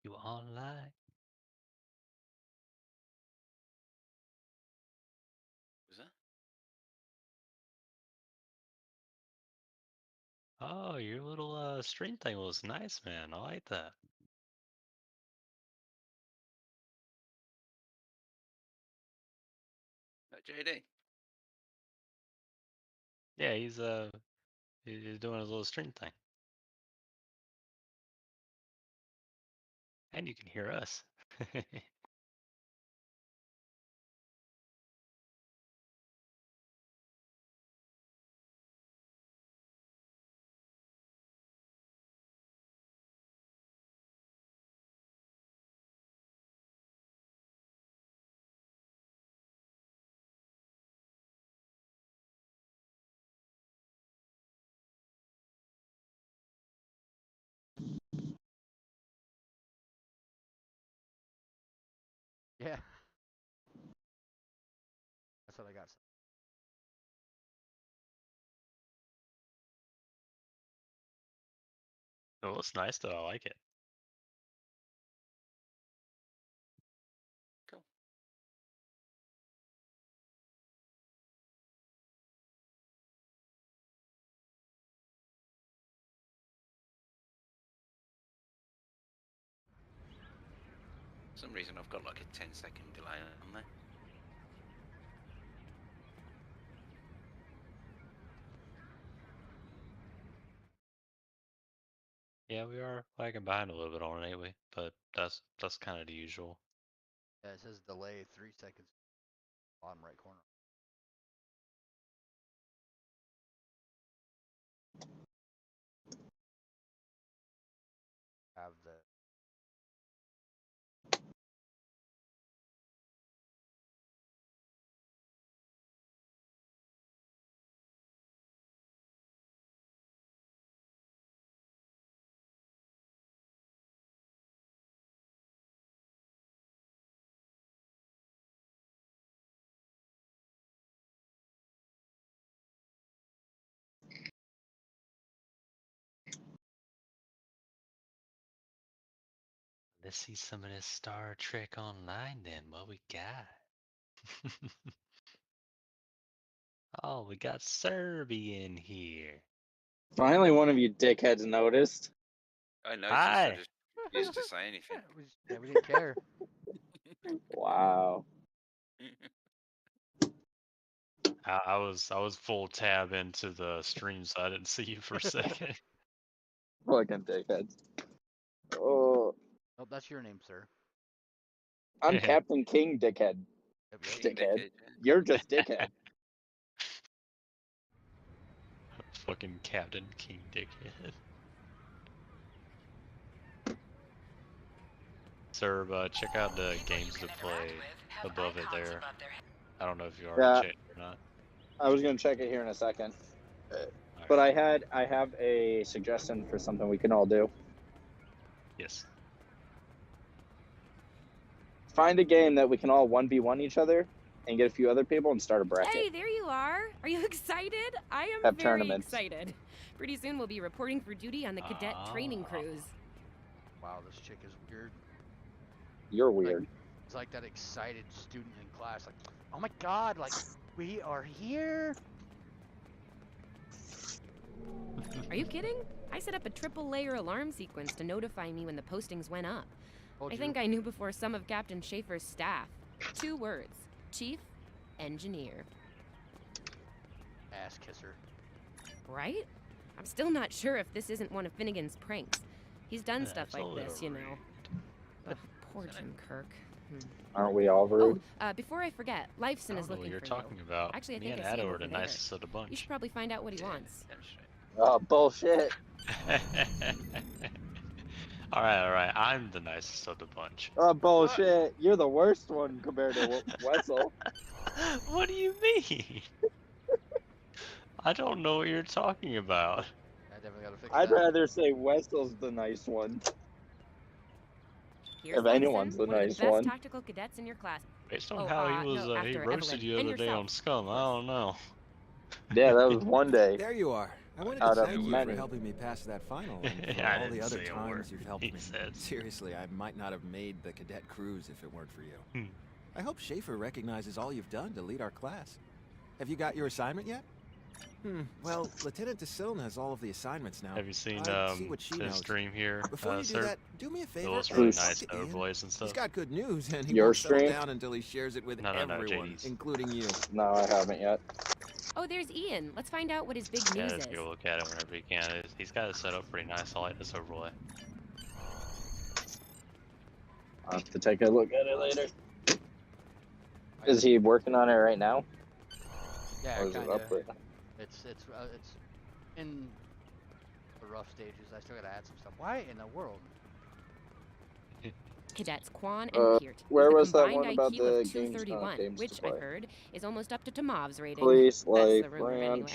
You online? Was that? Oh, your little stream thing was nice, man. I like that. JD. Yeah, he's doing his little stream thing. And you can hear us. Yeah. That's what I got. Oh, it's nice though. I like it. Cool. For some reason I've got like a 10-second delay on there. Yeah, we are lagging behind a little bit on it, ain't we? But that's kind of the usual. Yeah, it says delay 3 seconds. Bottom right corner. Have the Let's see some of this Star Trek Online then. What we got? Oh, we got Serbian here. Finally, one of you dickheads noticed. I noticed. I Hi. just refused to say anything. we didn't care. Wow. I was full tab into the stream, so I didn't see you for a second. Fucking dickheads. Oh, Nope, that's your name, sir. I'm Yeah. Captain King, dickhead. Yep, King Dickhead. dickhead, yeah. You're just dickhead. Fucking Captain King dickhead. Sir, check out the games to play above it there. I don't know if you already Yeah. checked or not. I was gonna check it here in a second, Alright. but I have a suggestion for something we can all do. Yes. Find a game that we can all 1v1 each other and get a few other people and start a bracket. Hey, there you are. Are you excited? I am Have very tournaments. excited. Pretty soon we'll be reporting for duty on the cadet training cruise. Wow, this chick is weird. You're weird. It's like that excited student in class, like, oh my god, like, we are here. Are you kidding? I set up a triple layer alarm sequence to notify me when the postings went up. Told I you. think I knew before some of Captain Schaefer's staff. 2 words. Chief Engineer. Ass kisser. Right? I'm still not sure if this isn't one of Finnegan's pranks. He's done stuff That's a like this, little you know. Ugh, poor Jim Kirk. Aren't we all rude? Oh, before I forget, I Lifeson don't is know what looking you're for talking you. about. Actually, I Me think and I see Addo him are over the there. nicest of the You bunch. should probably find out what he wants. Demonstrate. Oh, bullshit. Alright. I'm the nicest of the bunch. Oh, bullshit. You're the worst one compared to Wessel. What do you mean? I don't know what you're talking about. I definitely gotta fix I'd that. rather say Wessel's the nice one. Here's If anyone's Lifeson, the one of nice the best one. tactical cadets in your class. Based on Oh, how he no, he after roasted Evelyn. you the And other day yourself, on Scum, I of course. don't know. Yeah, that was one day. There you are. I wanted Out to of thank you many. for helping me pass that final, and for I all the didn't other say a times word. you've helped He me. said. Seriously, I might not have made the cadet cruise if it weren't for you. Hmm. I hope Schaefer recognizes all you've done to lead our class. Have you got your assignment yet? Well, Lieutenant DeSilne has all of the assignments now. Have you seen See what she his knows. stream here, Before you do sir? that, do me a It favor. looks and really Who's- talk nice, to no Ian. voice and He's stuff. got good news, and he Your won't settle stream? down until he shares it with No, everyone, JD's. including you. No, I haven't yet. Oh, there's Ian. Let's find out what his big Yeah, news just is. go look at it whenever you can. He's got it set up pretty nice. I like this overlay. I'll have to take a look at it later. Is he working on it right now? Yeah, Or is it kind up of. right now? It's in the rough stages. I still gotta add some stuff. Why in the world? Cadets Quan and Peart. Where with a was that combined one about IQ the of games, 231, games to which play? I've heard is almost up to Tomov's rating. Police, That's life, the rumor anyway.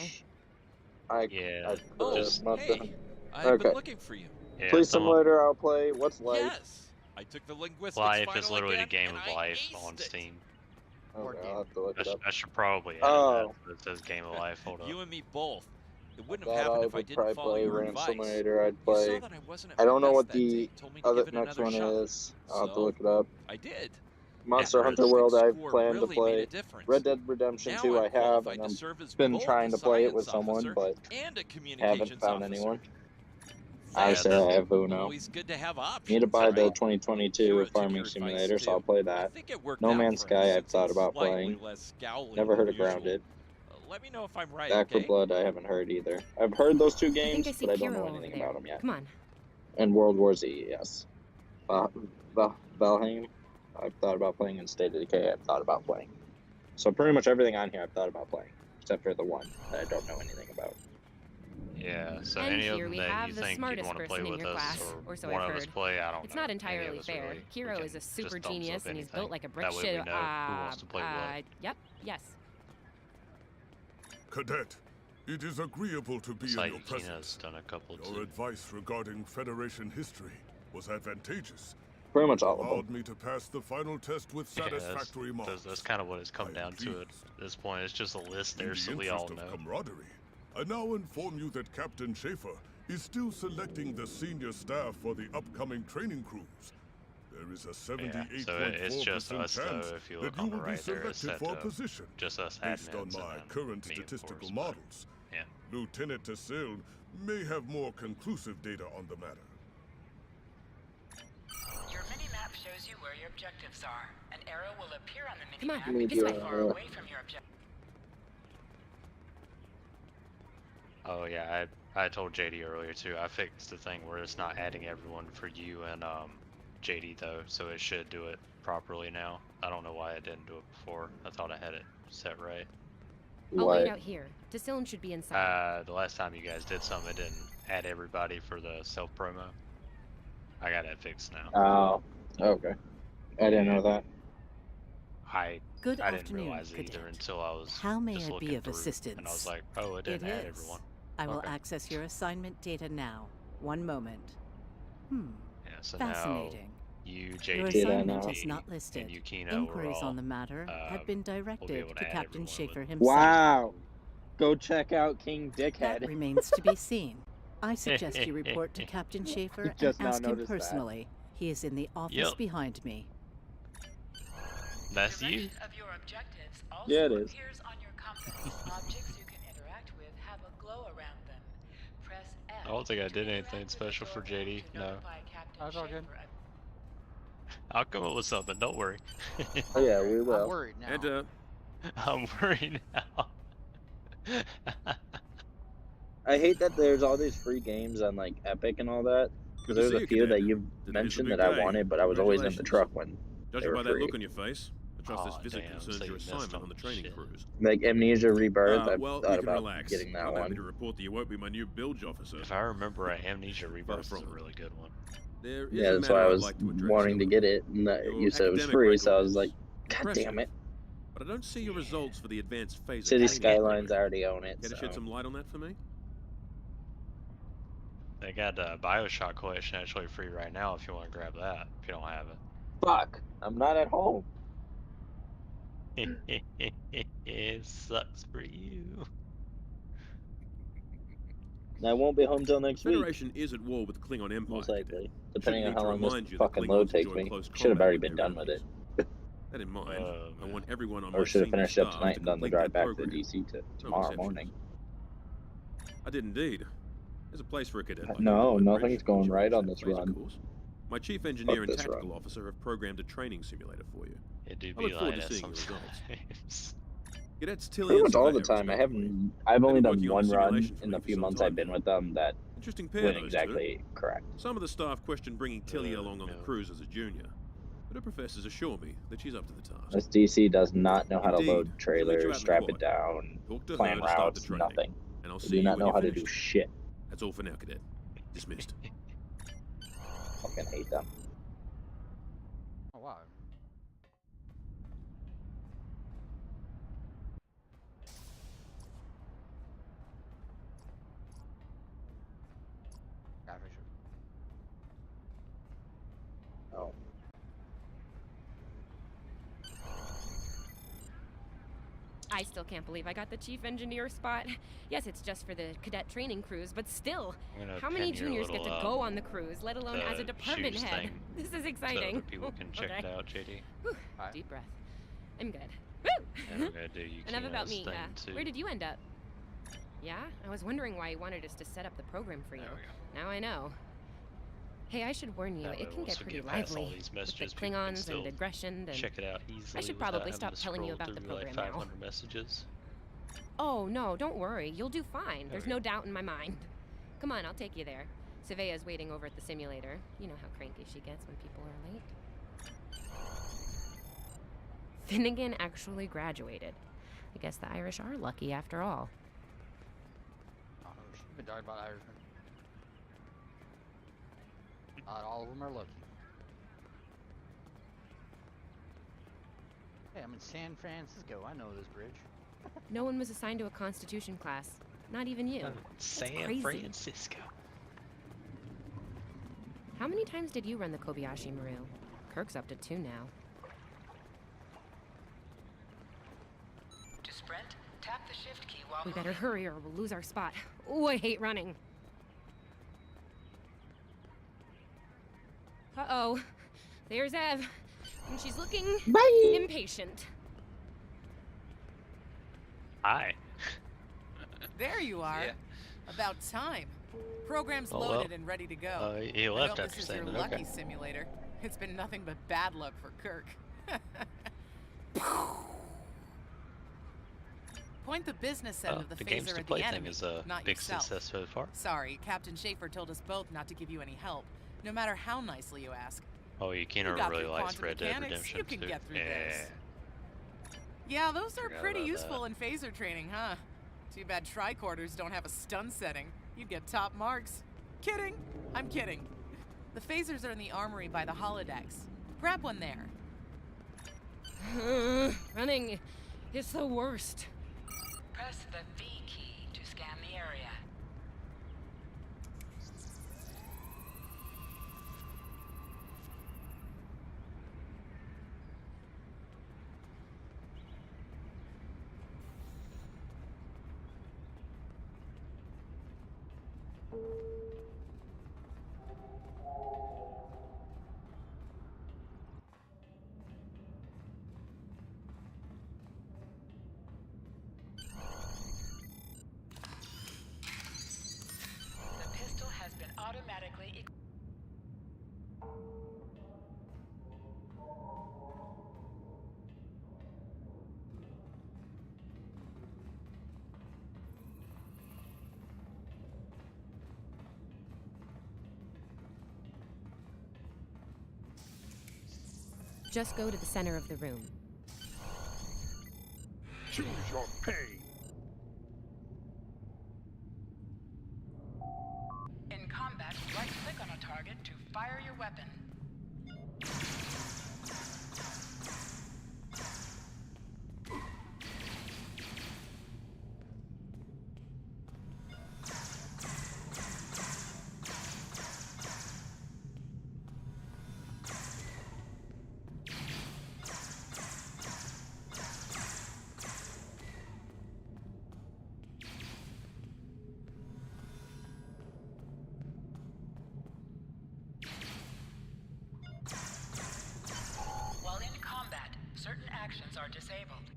ranch. Yeah, Oh, just must have- hey, I've Okay. been looking for you. yeah. Police Some of Simulator, I'll play. What's life? Yes, I took the linguistics life final is literally the again, game and of I life aced on it. Steam. Board Okay, game. I'll have to look it up. I should probably edit Oh. that. So it says game of life. Hold up. You and me both. It wouldn't I have thought happened I if I would didn't probably follow play your Ranch advice. Simulator. I'd You play. saw that I wasn't at I my don't know best what that the day, told me to other give it next another one shot. is. I'll have to So, look it up. I did. Monster Yeah, Hunter Your World I've score planned really to play. made a difference. Red Dead Redemption Now 2 I I'm have, qualified and to I've serve as been both trying a to play it with science someone, officer but and a haven't communications found officer. anyone. Yeah, I the- say I have Uno. Always good to have options. Need to buy the right? 2022 Hero took Farming your advice, Simulator, so I'll too. play I that. think it worked No out Man's for Sky him I've since thought he's about slightly playing. less scowly Never than heard of usual. Grounded. Let me know if I'm right, Back for okay? Blood I haven't heard either. I've heard those two I think games, I see but I don't Kiro know over anything there. about them yet. Come on. And World War Z, yes. Valheim, I've thought about playing, and State of Decay I've thought about playing. So pretty much everything on here I've thought about playing, except for the one that I don't know anything about. Yeah, so And any of here them we that have you the think you'd smartest want to play person in with your us, class, or so one I've of us heard. play, I don't It's know. not Any of entirely us fair. really. We Kiro can is a just super thumbs up genius and he's built anything. like a brick That way we shit. know who wants to play what. Yep, yes. Cadet, it is agreeable to be It's in like your Tina's presence. done a couple Your too. advice regarding Federation history was advantageous. Pretty much all of Allowed them. me to pass the final test with Yeah, satisfactory marks. that's kind of what it's come I am down to at pleased. this point. It's just a list In there the so we interest all of know. camaraderie, I now inform you that Captain Schaefer is still selecting the senior staff for the upcoming training cruise. There is a 78.4% so it's just us, though, chance if you that look you on the will be right there, it's selected set for a position. Just us Based on admins my and then current me, of statistical course, but- models, Yeah. Lieutenant Tassil may have more conclusive data on the matter. Your mini-map shows you where your objectives are. An arrow will appear on the Come on, mini-map this way. far away from your objective. Oh yeah, I told JD earlier too. I fixed the thing where it's not adding everyone for you and JD though, so it should do it properly now. I don't know why it didn't do it before. I thought I had it set right. I'll What? wait out here. Decilin should be inside. The last time you guys did something, it didn't add everybody for the self promo. I got it fixed now. Oh, okay. I didn't know that. Good I didn't afternoon, realize it either Cadet. until I was How may just I looking be of through, assistance? and I was like, oh, it didn't add everyone. I will Okay. access your assignment data now. One moment. Yeah, so Fascinating. now you, Your JD, assignment now. is not listed. and Yukino Inquiries were all, on the matter have been directed able to to add Captain everyone Schaefer with- himself. Wow. Go check out King That Dickhead. remains to be seen. I suggest you report to Captain Schaefer and Just now ask him noticed that. personally. He is in the office Yep. behind me. That's the you. rest of your objectives also Yeah, it is. appears on your compass. Objects you can interact with have a glow around them. Press F. I don't think I to did interact anything with the special for door JD, to no. notify Captain That's all good. Schaefer. I'll come up with something. Don't worry. Oh yeah, we I'm will. worried now. And, I'm worried now. I hate that there's all these free games on like Epic and all that. Good Because to there's see a you, few Cadet. that you've Today's a mentioned big that I day. wanted, but I was always in the Congratulations. truck when they Judging were by that free. look on your face, I trust this Aw, visit damn, concerns so your you missed assignment them. on the training Shit. cruise. Like Amnesia Rebirth, I Well, thought you can about relax. getting that I'm happy one. to report that you won't be my new bilge officer. If I remember right, Amnesia Rebirth is a from it. really good one. There is Yeah, a that's why matter I I'd was like to address, wanting to however. get it, and that Your you said it was academic free, so I record was is like, God impressive, damn it. But I don't see your results for the advanced phase. City of training Skylines, I program. already own it. Care to So. shed some light on that for me? They got a Bioshock collection actually free right now if you want to grab that, if you don't have Fuck, I'm not at home. it. It sucks for you. And I won't be home till next The week. Federation is at war with the Klingon Empire. Most likely. Cadet. Depending on Shouldn't how need long to this remind you that fucking Klingons load takes enjoy me. close Should have combat already with been their done with it. enemies. That in mind, I want everyone on my Or should have senior finished up staff tonight to and done the complete drive their back to program. DC to No tomorrow exceptions. morning. I did indeed. There's a place for a cadet. Like No, you on my nothing's bridge, going which right offers on that this phaser run. course. My chief engineer and this tactical run. officer have programmed a training simulator for you. It do I be look forward like to that seeing your results. sometimes. Cadets Tilly Pretty and much all the Surveyor, time. respectively. I've only They've been done working on one the run simulation for in me the for few some months time I've been now. with them that Interesting pair, went those exactly correct. two. Some of the staff question bringing Tilly along on the no. cruise as a junior, but her professors assure me that she's up to the task. This DC does not know how to Indeed. load She'll meet you out trailers, in the strap quad. it down, Talk to her plan to start the routes, training. nothing. And I'll They see do you not when know you're how to finished. do shit. That's all for now, Cadet. Dismissed. Fucking hate them. Oh wow. Yeah, for sure. Oh. I still can't believe I got the chief engineer spot. Yes, it's just for the cadet training cruise, but still, I'm gonna how many pin your juniors get to little, go on the cruise, let alone as a department shoes head? thing This is So exciting. other people can check Okay. it out, JD. Whew, Alright. deep breath. I'm good. Woo! And I'm gonna do you Enough about me. thing too. Where did you end up? Yeah, I was wondering why you wanted us to set up the program for you. There we go. Now I know. Hey, I should warn you, That way it can once get we pretty get past all lively. these With messages, the people can Klingons still and aggression and... check it out easily. should without probably having stop to telling you scroll about the through, like, program now. 500 messages. Oh, no, don't worry. You'll do fine. There's Okay. no doubt in my mind. Come on, I'll take you there. Surveyor's waiting over at the simulator. You know how cranky she gets when people are late. Finnegan actually graduated. I guess the Irish are lucky after all. I don't know. She's been talking about Irishmen. Not all of them are lucky. Hey, I'm in San Francisco. I know this bridge. No one was assigned to a Constitution class. Not even you. San crazy. Francisco. How many times did you run the Kobayashi Maru? Kirk's up to 2 now. To sprint, tap the shift key while We moving. better hurry or we'll lose our spot. Oh, I hate running. Uh-oh. There's Ev. And she's looking impatient. Hi. There you are. Yeah. About time. Program's Oh, loaded well. and ready to go. He I left hope after this is saying your that. lucky Okay. simulator. It's been nothing but bad luck for Kirk. Point the business end of the The phaser games to at play the thing enemy, is a not big yourself. success so far. Sorry, Captain Schaefer told us both not to give you any help, no matter how nicely you ask. Oh, you You Keener got really through likes quantum Red Dead mechanics, Redemption you can too. get through Yeah. this. Yeah, those are Forgot pretty about useful in phaser training, huh? Too bad tricorders don't have a stun setting. You'd get top marks. Kidding! I'm kidding. The phasers are in the armory by the holodecks. Grab one there. Running is the worst. Press the V key to scan the area. The pistol has been automatically equipped. Just go to the center of the room. Choose your pay. In combat, right-click on a target to fire your weapon. are disabled.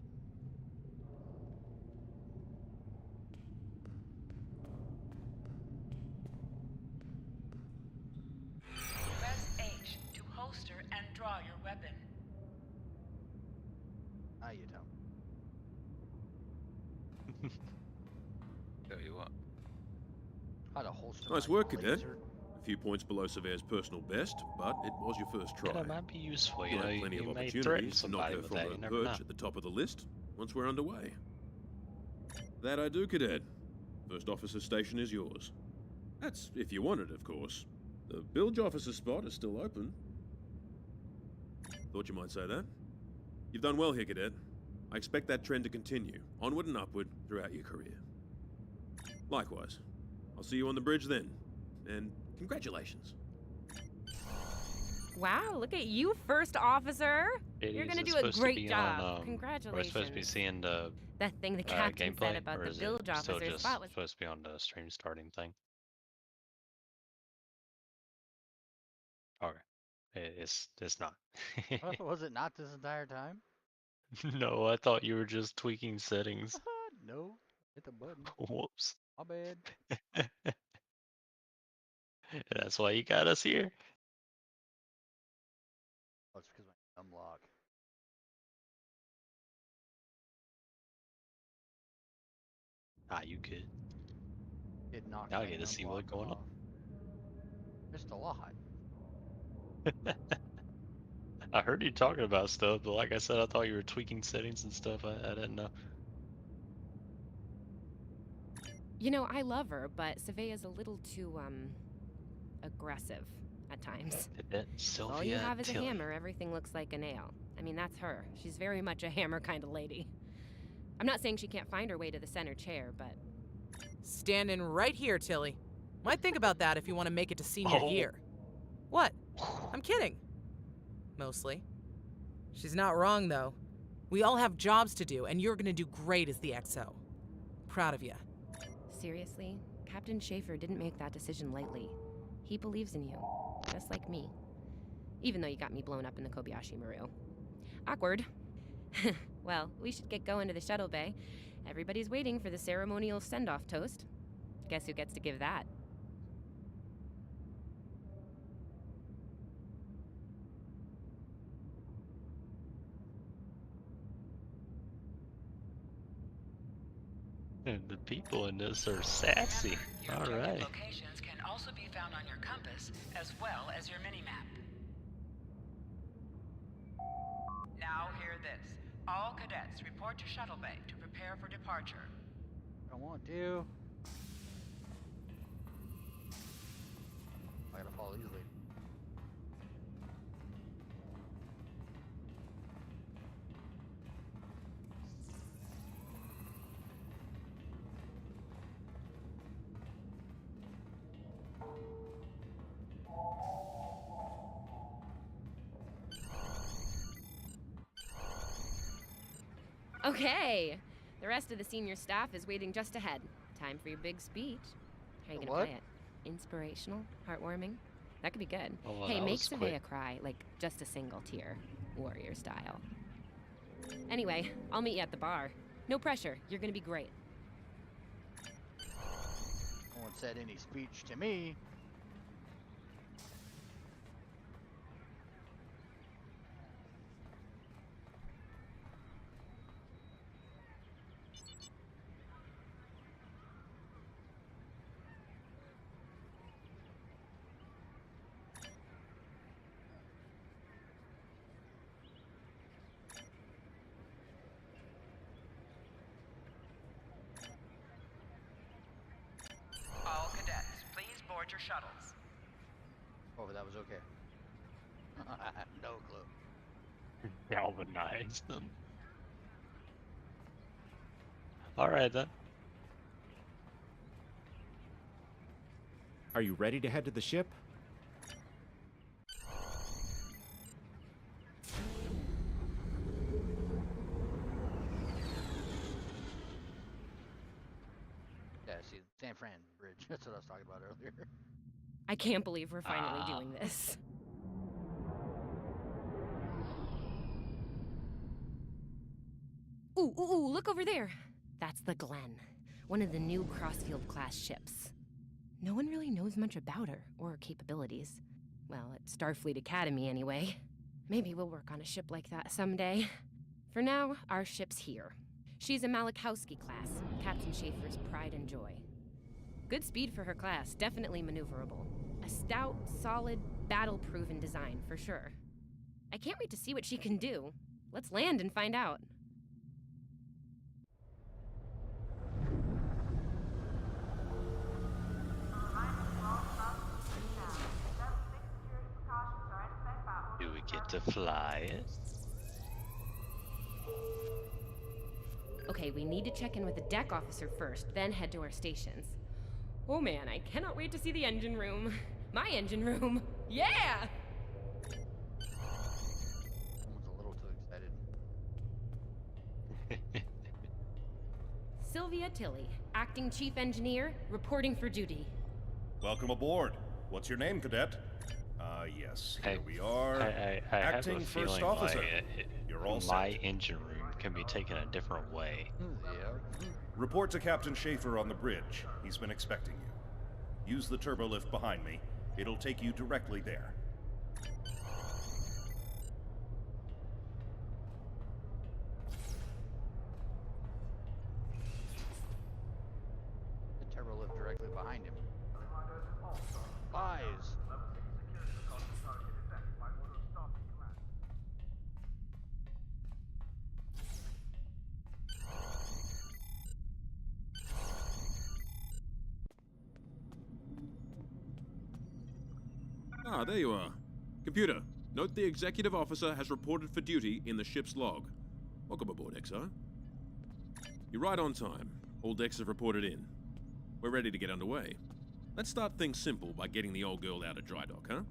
Press H to holster and draw your weapon. Now you tell me. Tell you what. How to holster Nice my work, Cadet. blazer. A few points below Surveyor's personal best, but it was your first try. Yeah, that might be useful. You You'll know, have plenty you of may threaten opportunities to knock somebody her with from that. her You never know. perch at the top of the list once we're underway. That I do, Cadet. First officer station is yours. That's if you want it, of course. The bilge officer spot is still open. Thought you might say that. You've done well here, Cadet. I expect that trend to continue, onward and upward, throughout your career. Likewise. I'll see you on the bridge then. And congratulations. Wow, look at you, first officer. You're gonna do a great job. Congratulations. We're supposed to be seeing the That thing the captain gameplay, said about or the is bilge it still officer's just spot was supposed to be on the stream starting thing? Okay, it's not. Was it not this entire time? No, I thought you were just tweaking settings. No. Hit the button. Whoops. My bad. That's why you got us here. Oh, it's because my unlock. Ah, you could. It knocked Now I my get to see unlock what's going off. Just a lot. on. I heard you talking about stuff, but like I said, I thought you were tweaking settings and stuff. I didn't know. You know, I love her, but Savea's a little too, aggressive at times. Sylvia All you have is a Tilly. hammer, everything looks like a nail. I mean, that's her. She's very much a hammer kind of lady. I'm not saying she can't find her way to the center chair, but... Standing right here, Tilly. Might think about that if you want to make it to senior Oh. year. What? I'm kidding. Mostly. She's not wrong, though. We all have jobs to do, and you're gonna do great as the XO. Proud of you. Seriously, Captain Schaefer didn't make that decision lightly. He believes in you, just like me. Even though you got me blown up in the Kobayashi Maru. Awkward. Well, we should get going to the shuttle bay. Everybody's waiting for the ceremonial send-off toast. Guess who gets to give that? The people in this are sassy. Your All objective right. locations can also be found on your compass, as well as your minimap. Now hear this. All cadets report to Shuttle Bay to prepare for departure. I want to. I gotta follow these ladies. Okay! The rest of the senior staff is waiting just ahead. Time for your big speech. How are you gonna What? play it? Inspirational? Heartwarming? That could be good. Oh, well, Hey, that make was Savea quick. cry, like just a single tear. Warrior style. Anyway, I'll meet you at the bar. No pressure, you're gonna be great. No one said any speech to me. All cadets, please board your shuttles. Oh, that was okay. No clue. Galvanize them. All right then. Are you ready to head to the ship? Yeah, see, San Fran Bridge. That's what I was talking about earlier. I can't believe we're finally doing this. Ooh, look over there. That's the Glen, one of the new Crossfield-class ships. No one really knows much about her or her capabilities. Well, at Starfleet Academy, anyway. Maybe we'll work on a ship like that someday. For now, our ship's here. She's a Malachowski class, Captain Schaefer's pride and joy. Good speed for her class, definitely maneuverable. A stout, solid, battle-proven design, for sure. I can't wait to see what she can do. Let's land and find out. Do we get to fly it? Okay, we need to check in with the deck officer first, then head to our stations. Oh man, I cannot wait to see the engine room. My engine room. Yeah! Someone's a little too excited. Sylvia Tilley, acting chief engineer, reporting for duty. Welcome aboard. What's your name, cadet? Yes, here we are. I Acting have a first feeling officer. like You're all my set. engine room can be taken a different way. Yeah. Report to Captain Schaefer on the bridge. He's been expecting you. Use the turbo lift behind me. It'll take you directly there. The turbo lift directly behind him. Lies. Ah, there you are. Computer, note the executive officer has reported for duty in the ship's log. Welcome aboard, XO. You're right on time. All decks have reported in. We're ready to get underway. Let's start things simple by getting the old girl out of dry dock, huh?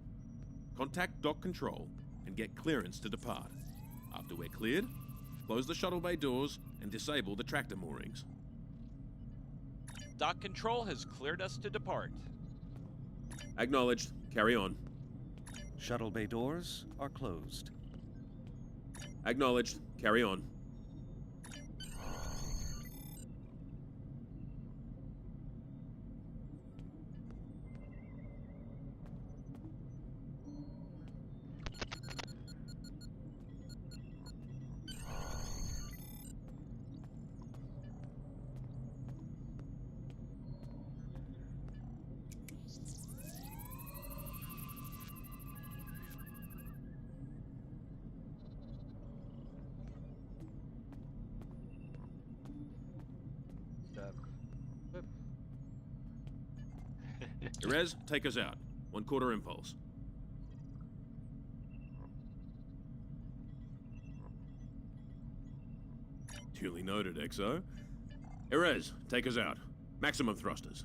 Contact dock control and get clearance to depart. After we're cleared, close the shuttle bay doors and disable the tractor moorings. Dock control has cleared us to depart. Acknowledged. Carry on. Shuttle bay doors are closed. Acknowledged. Carry on. Erez, take us out. 1/4 impulse. Duly noted, XO. Erez, take us out. Maximum thrusters.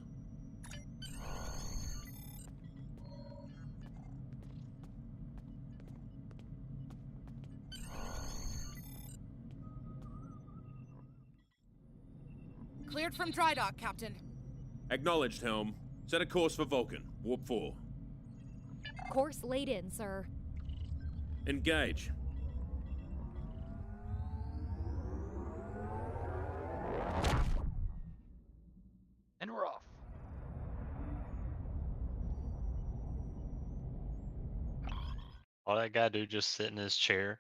Cleared from dry dock, Captain. Acknowledged, Helm. Set a course for Vulcan. Warp 4. Course laid in, sir. Engage. And we're off. All that guy do just sit in his chair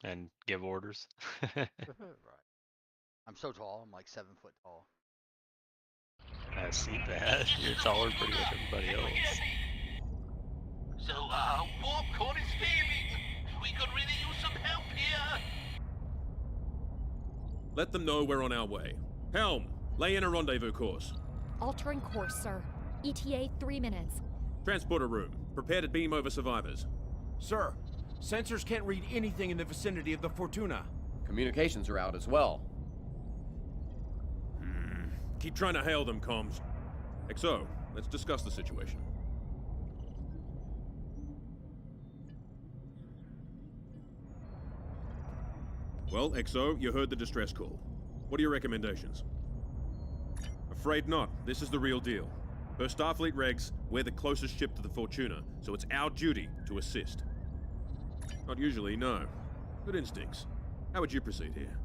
and give orders. Right. I'm so tall. I'm like 7 foot tall. I see that. You're taller pretty much everybody else. So, warp core is failing. We could really use some help here. Let them know we're on our way. Helm, lay in a rendezvous course. Altering course, sir. ETA 3 minutes. Transporter room. Prepare to beam over survivors. Sir, sensors can't read anything in the vicinity of the Fortuna. Communications are out as well. Keep trying to hail them, comms. XO, let's discuss the situation. Well, XO, you heard the distress call. What are your recommendations? Afraid not. This is the real deal. Per Starfleet regs, we're the closest ship to the Fortuna, so it's our duty to assist. Not usually, no. Good instincts. How would you proceed here?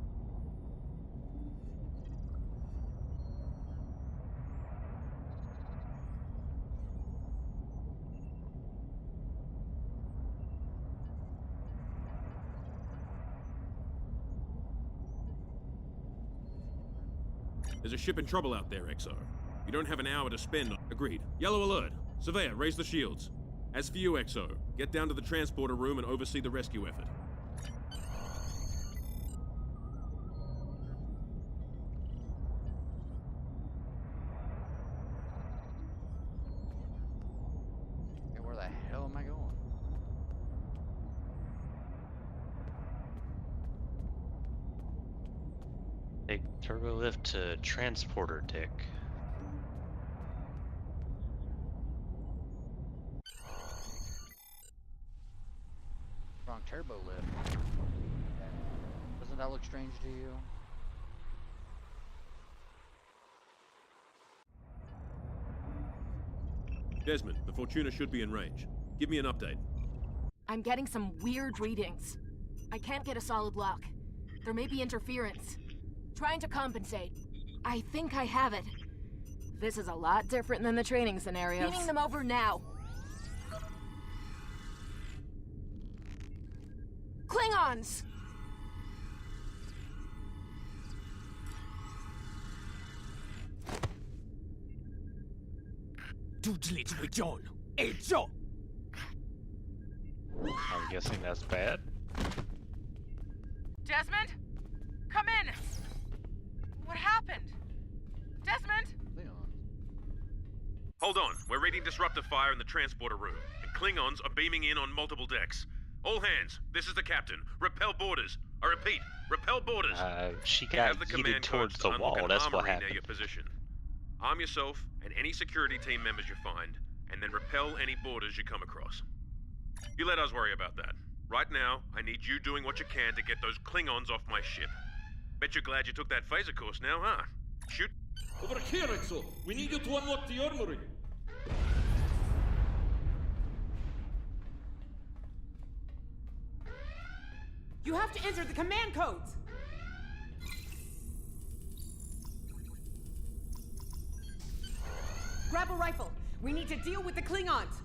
There's a ship in trouble out there, XO. You don't have an hour to spend on... Agreed. Yellow alert. Surveyor, raise the shields. As for you, XO, get down to the transporter room and oversee the rescue effort. Okay, where the hell am I going? Take turbo lift to transporter deck. Wrong turbo lift. Doesn't that look strange to you? Desmond, the Fortuna should be in range. Give me an update. I'm getting some weird readings. I can't get a solid lock. There may be interference. Trying to compensate. I think I have it. This is a lot different than the training scenarios. Beaming them over now. Klingons! I'm guessing that's bad. Desmond? Come in! What happened? Desmond? Hold on. We're reading disruptive fire in the transporter room, and Klingons are beaming in on multiple decks. All hands, this is the captain. Repel borders. I repeat, repel borders. She You got have the command yeeted towards codes the to unlock wall. an That's what armory happened. near your position. Arm yourself and any security team members you find, and then repel any borders you come across. You let us worry about that. Right now, I need you doing what you can to get those Klingons off my ship. Bet you're glad you took that phaser course now, huh? Shoot. Over here, Exo. We need you to unlock the armory. You have to enter the command codes! Grab a rifle. We need to deal with the Klingons.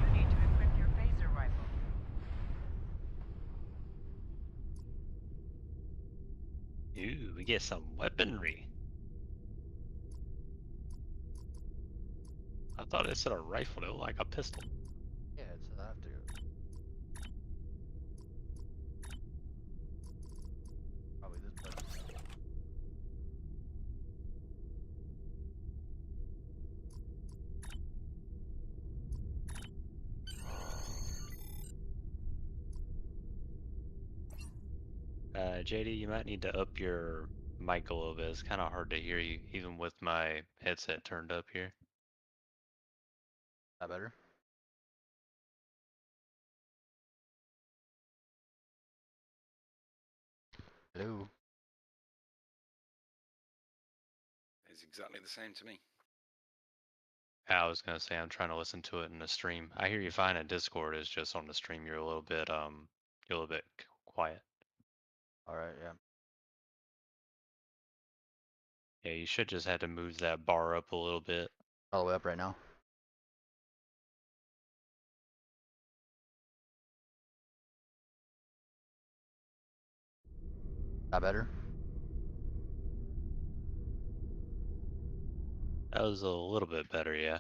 You need to equip your phaser rifle. Ooh, we get some weaponry. I thought it said a rifle. It looked like a pistol. Yeah, it's after. Probably this button. JD, you might need to up your mic a little bit. It's kind of hard to hear you, even with my headset turned up here. That better? Hello? It's exactly the same to me. I was gonna say I'm trying to listen to it in the stream. I hear you fine in Discord. It's just on the stream you're a little bit quiet. All right, yeah. Yeah, you should just have to move that bar up a little bit. All the way up right now. That better? That was a little bit better, yeah.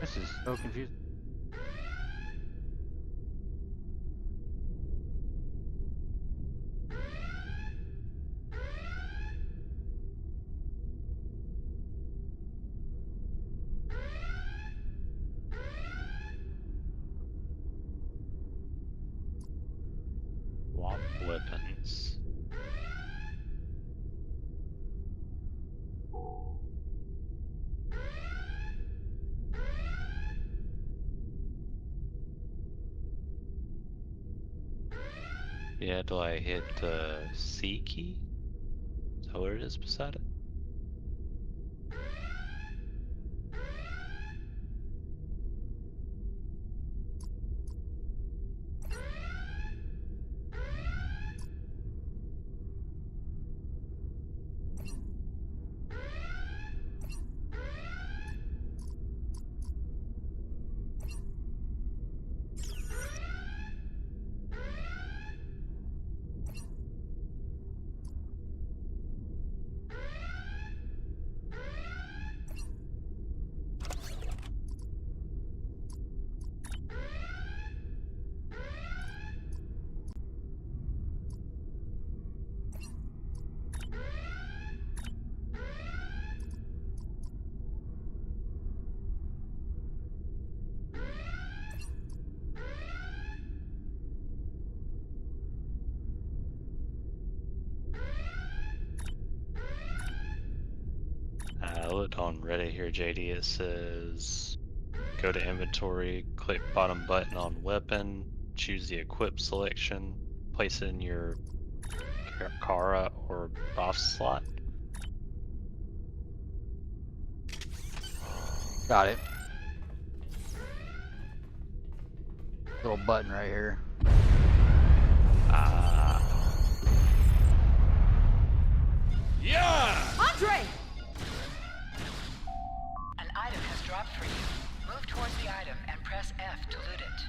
This is so confusing. Swap weapons. Yeah, do I hit the C key? Is that where it is beside it? I looked on Reddit here, JD. It says go to inventory, click bottom button on weapon, choose the equip selection, place it in your Kara or boss slot. Got it. Little button right here. Yeah! Andre! An item has dropped for you. Move towards the item and press F to loot it.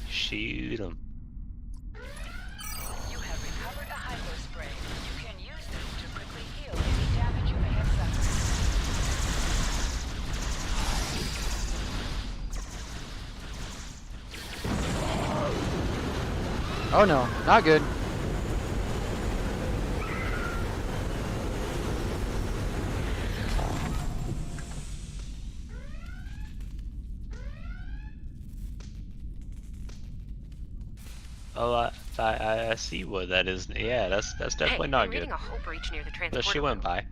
Shoot him. You have recovered a hypo spray. You can use this to quickly heal any damage you may have suffered. Oh no, not good. Oh, I see what that is. Yeah, that's definitely Hey, not I'm good. reading a hull breach near the No, transporter. she went by.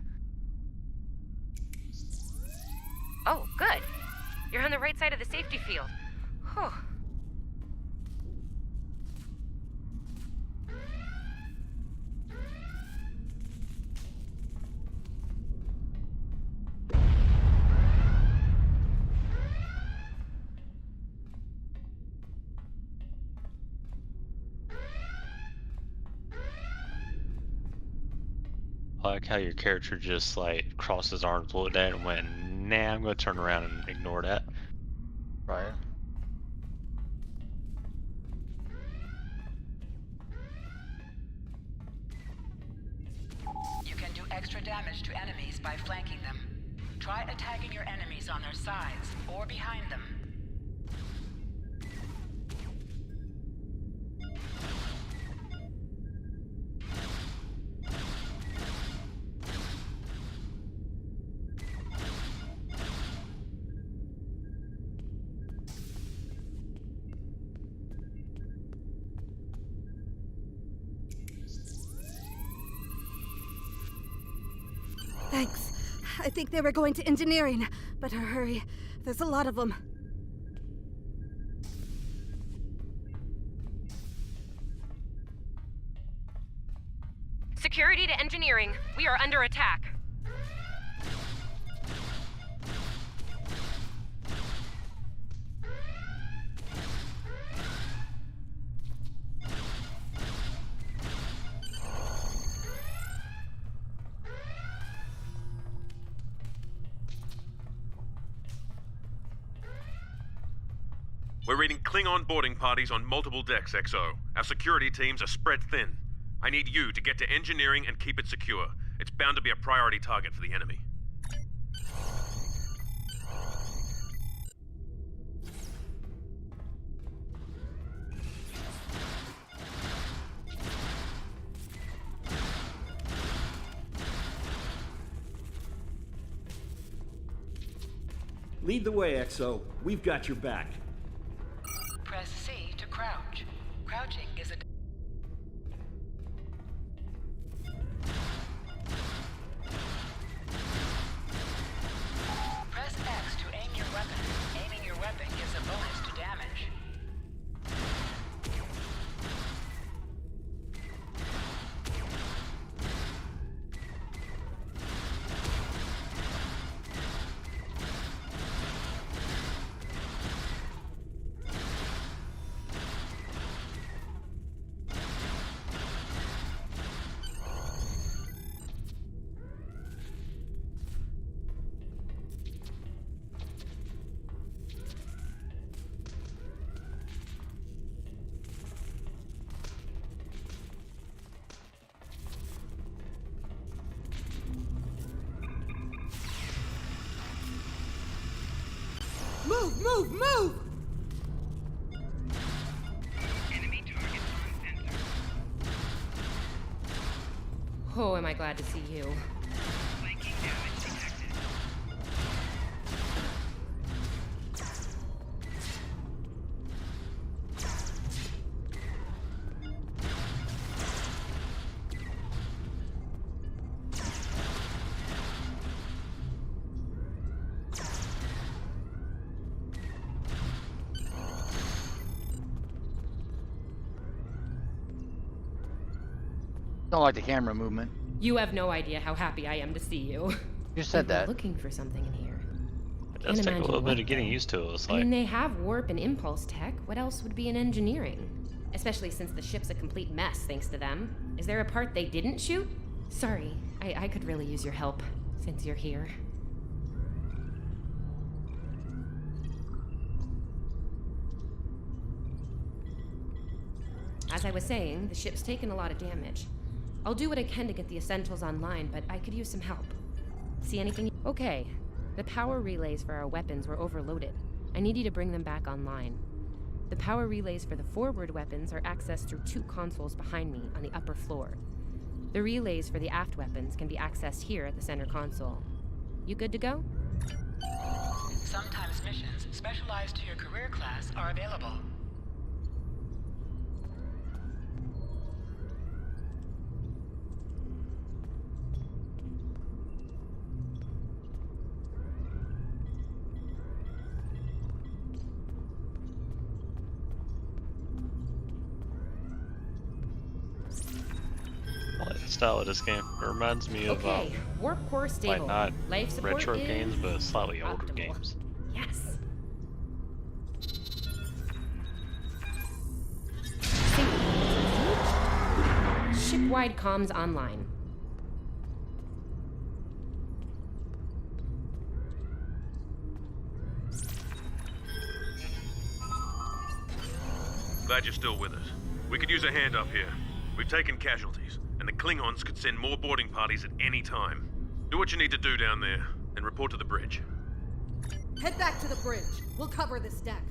Oh, good. You're on the right side of the safety field. Whew. I like how your character just like crossed his arms, looked at it, and went, "Nah, I'm gonna turn around and ignore that." Right. You can do extra damage to enemies by flanking them. Try attacking your enemies on their sides or behind them. Thanks. I think they were going to engineering. Better hurry. There's a lot of them. Security to engineering. We are under attack. We're reading Klingon boarding parties on multiple decks, XO. Our security teams are spread thin. I need you to get to engineering and keep it secure. It's bound to be a priority target for the enemy. Lead the way, XO. We've got your back. Press C to crouch. Crouching is a... Press X to aim your weapon. Aiming your weapon gives a bonus to damage. Move, move, move! Enemy target on sensor. Oh, am I glad to see you. Flanking damage detected. Don't like the camera movement. You have no idea how happy I am to see you. You said We were that. looking for something in here. It does take a little bit of getting used to it, it's I like. mean, they have warp and impulse tech. What else would be in engineering? Especially since the ship's a complete mess thanks to them. Is there a part they didn't shoot? Sorry, I could really use your help since you're here. As I was saying, the ship's taken a lot of damage. I'll do what I can to get the essentials online, but I could use some help. See anything? Okay. The power relays for our weapons were overloaded. I need you to bring them back online. The power relays for the forward weapons are accessed through 2 consoles behind me on the upper floor. The relays for the aft weapons can be accessed here at the center console. You good to go? Sometimes missions specialized to your career class are available. I like the style of this game. It reminds me of Okay, warp core stable. like not Life support retro is games, but slightly older optimal. games. Yes. Ship-wide comms online. Glad you're still with us. We could use a hand up here. We've taken casualties, and the Klingons could send more boarding parties at any time. Do what you need to do down there, and report to the bridge. Head back to the bridge. We'll cover this deck.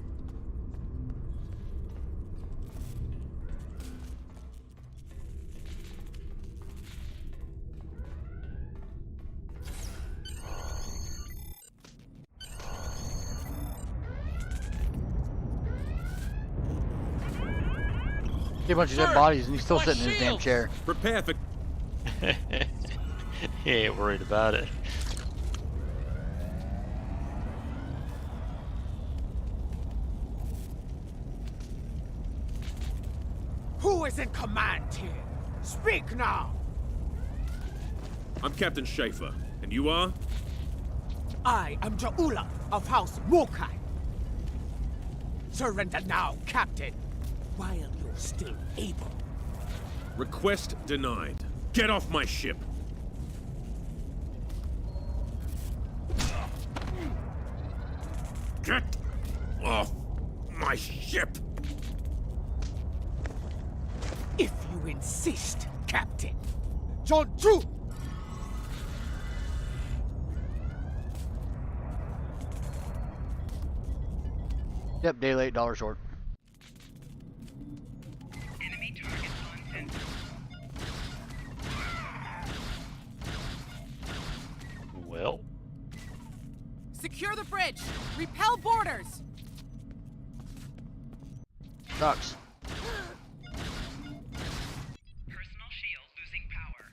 See a bunch of dead bodies and he's still sitting in his damn chair. Prepare for... He ain't worried about it. Who is in command here? Speak now! I'm Captain Schaefer, and you are? I am Ja'ula of House McCoy. Surrender now, Captain, while you're still able. Request denied. Get off my ship! Get off my ship! If you insist, Captain. John Drew! Yep, day late, dollar short. Enemy targets on sensor. Well. Secure the bridge! Repel boarders! Sucks. Personal shield losing power.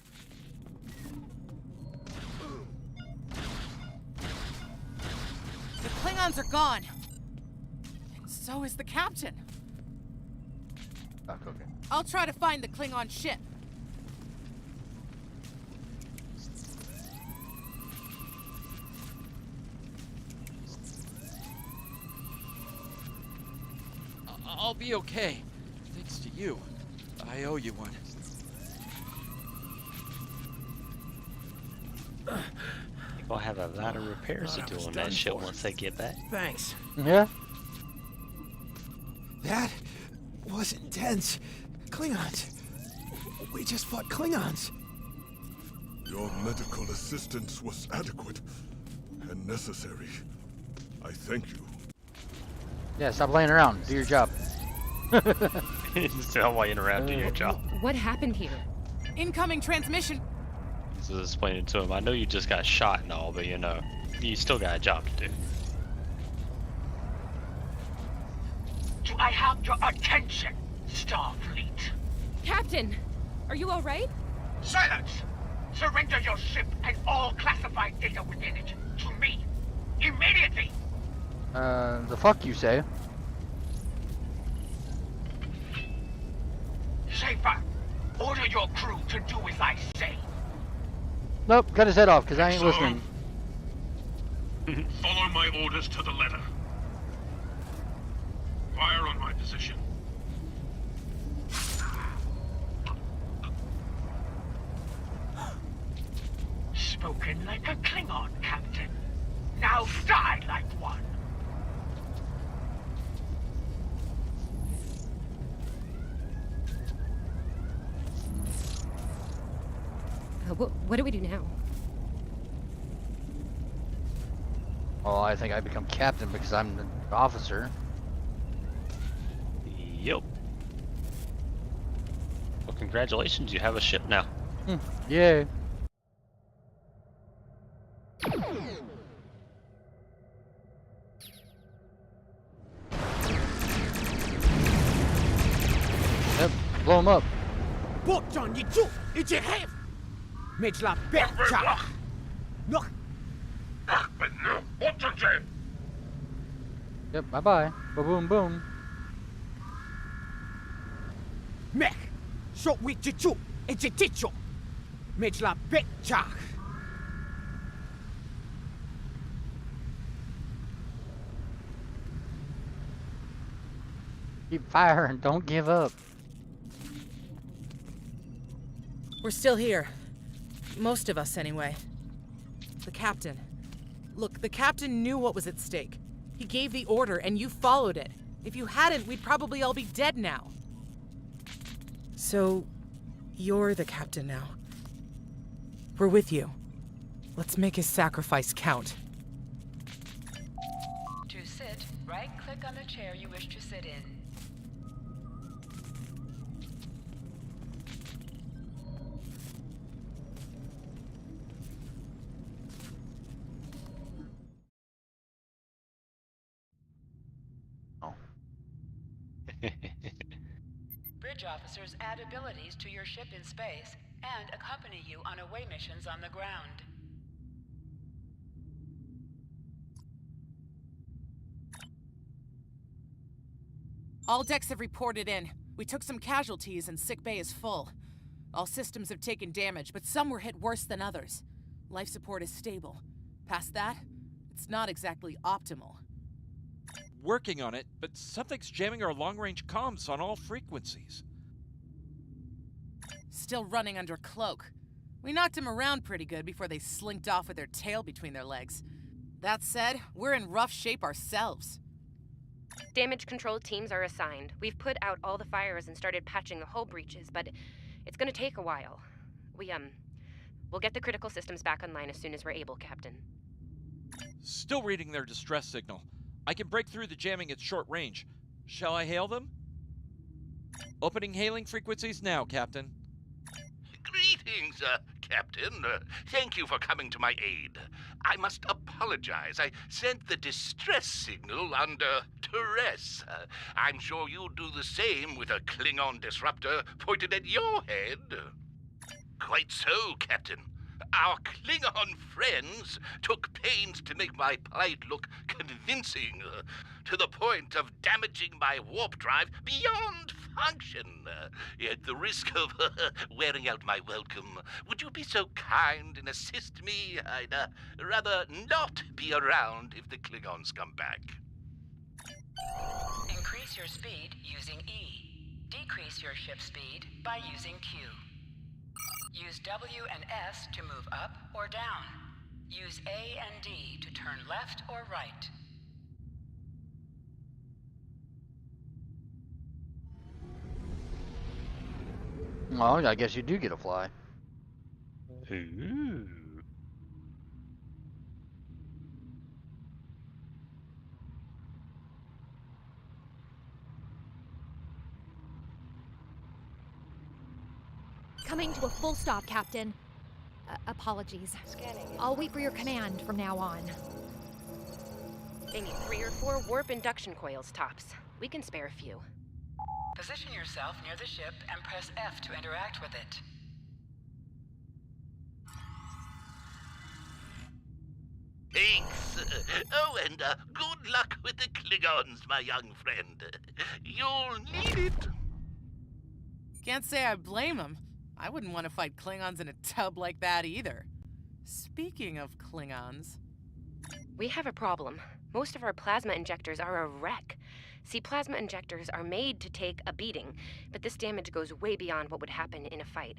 The Klingons are gone. And so is the captain. Okay. I'll try to find the Klingon ship. I'll be okay. Thanks to you. I owe you one. They'll have a lot of repairs to do on that ship once they get back. Thanks. Yeah. That was intense. Klingons. We just fought Klingons. Your medical assistance was adequate and necessary. I thank you. Yeah, stop laying around. Do your job. Still laying around, do your job. What happened here? Incoming transmission. This is explaining to him. I know you just got shot and all, but you know, you still got a job to do. Do I have your attention, Starfleet? Captain, are you all right? Silence! Surrender your ship and all classified data within it to me. Immediately! The fuck you say? Schaefer, order your crew to do as I say. Nope, cut his head off, because I ain't listening. Follow my orders to the letter. Fire on my position. Spoken like a Klingon, Captain. Now die like one. What do we do now? Well, I think I become captain because I'm the officer. Yep. Well, congratulations, you have a ship now. Yay. Yep, blow him up. Yep, bye-bye. Ba-boom, boom. Mech, so we chichu, it's a ticho. Mitch la betcha. Keep firing, don't give up. We're still here. Most of us, anyway. The captain. Look, the captain knew what was at stake. He gave the order, and you followed it. If you hadn't, we'd probably all be dead now. So, you're the captain now. We're with you. Let's make his sacrifice count. To sit, right-click on the chair you wish to sit in. Bridge officers add abilities to your ship in space and accompany you on away missions on the ground. All decks have reported in. We took some casualties and sick bay is full. All systems have taken damage, but some were hit worse than others. Life support is stable. Past that, it's not exactly optimal. Working on it, but something's jamming our long-range comms on all frequencies. Still running under cloak. We knocked him around pretty good before they slinked off with their tail between their legs. That said, we're in rough shape ourselves. Damage control teams are assigned. We've put out all the fires and started patching the hull breaches, but it's gonna take a while. We'll get the critical systems back online as soon as we're able, Captain. Still reading their distress signal. I can break through the jamming at short range. Shall I hail them? Opening hailing frequencies now, Captain. Greetings, Captain. Thank you for coming to my aid. I must apologize. I sent the distress signal under duress. I'm sure you'll do the same with a Klingon disruptor pointed at your head. Quite so, Captain. Our Klingon friends took pains to make my plight look convincing, to the point of damaging my warp drive beyond function. At the risk of wearing out my welcome, would you be so kind and assist me? I'd rather not be around if the Klingons come back. Increase your speed using E. Decrease your ship speed by using Q. Use W and S to move up or down. Use A and D to turn left or right. Well, I guess you do get a fly. Ooh. Coming to a full stop, Captain. Apologies. I'll wait for your command from now on. They need 3 or 4 warp induction coils tops. We can spare a few. Position yourself near the ship and press F to interact with it. Thanks. Oh, and good luck with the Klingons, my young friend. You'll need it. Can't say I blame him. I wouldn't want to fight Klingons in a tub like that either. Speaking of Klingons... We have a problem. Most of our plasma injectors are a wreck. See, plasma injectors are made to take a beating, but this damage goes way beyond what would happen in a fight.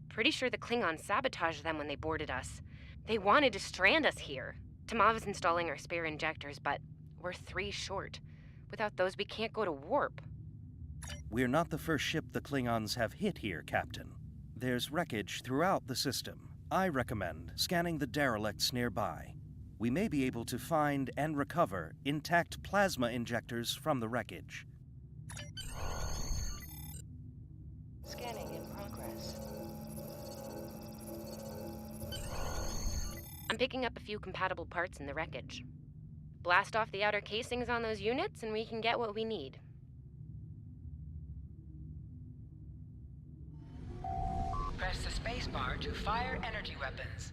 Pretty sure the Klingons sabotaged them when they boarded us. They wanted to strand us here. Tamav is installing our spare injectors, but we're 3 short. Without those, we can't go to warp. We're not the first ship the Klingons have hit here, Captain. There's wreckage throughout the system. I recommend scanning the derelicts nearby. We may be able to find and recover intact plasma injectors from the wreckage. Scanning in progress. I'm picking up a few compatible parts in the wreckage. Blast off the outer casings on those units and we can get what we need. Press the spacebar to fire energy weapons.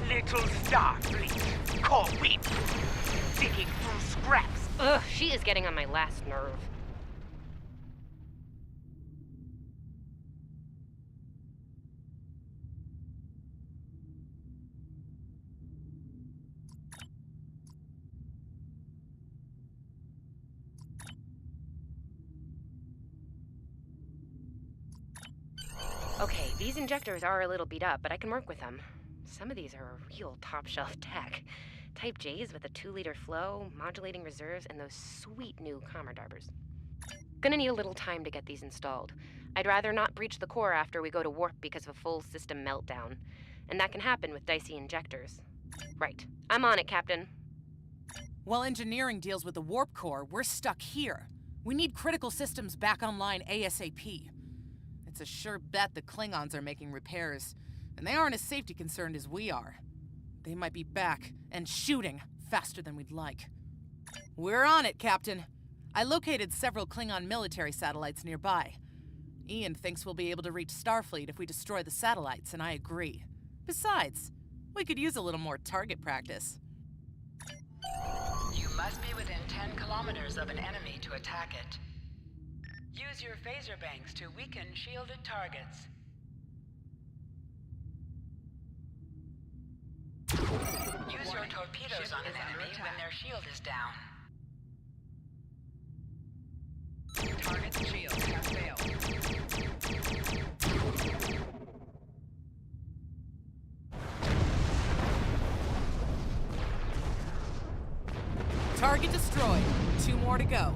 Little Starfleet, caught me digging through scraps. Ugh, she is getting on my last nerve. Okay, these injectors are a little beat up, but I can work with them. Some of these are a real top-shelf tech. Type J's with a 2-liter flow, modulating reserves, and those sweet new Commodarbers. Gonna need a little time to get these installed. I'd rather not breach the core after we go to warp because of a full system meltdown. And that can happen with dicey injectors. Right. I'm on it, Captain. While engineering deals with the warp core, we're stuck here. We need critical systems back online ASAP. It's a sure bet the Klingons are making repairs, and they aren't as safety concerned as we are. They might be back and shooting faster than we'd like. We're on it, Captain. I located several Klingon military satellites nearby. Ian thinks we'll be able to reach Starfleet if we destroy the satellites, and I agree. Besides, we could use a little more target practice. You must be within 10 kilometers of an enemy to attack it. Use your phaser banks to weaken shielded targets. Use your torpedoes on an enemy when their shield is down. Target's shields have failed. Target destroyed. 2 more to go.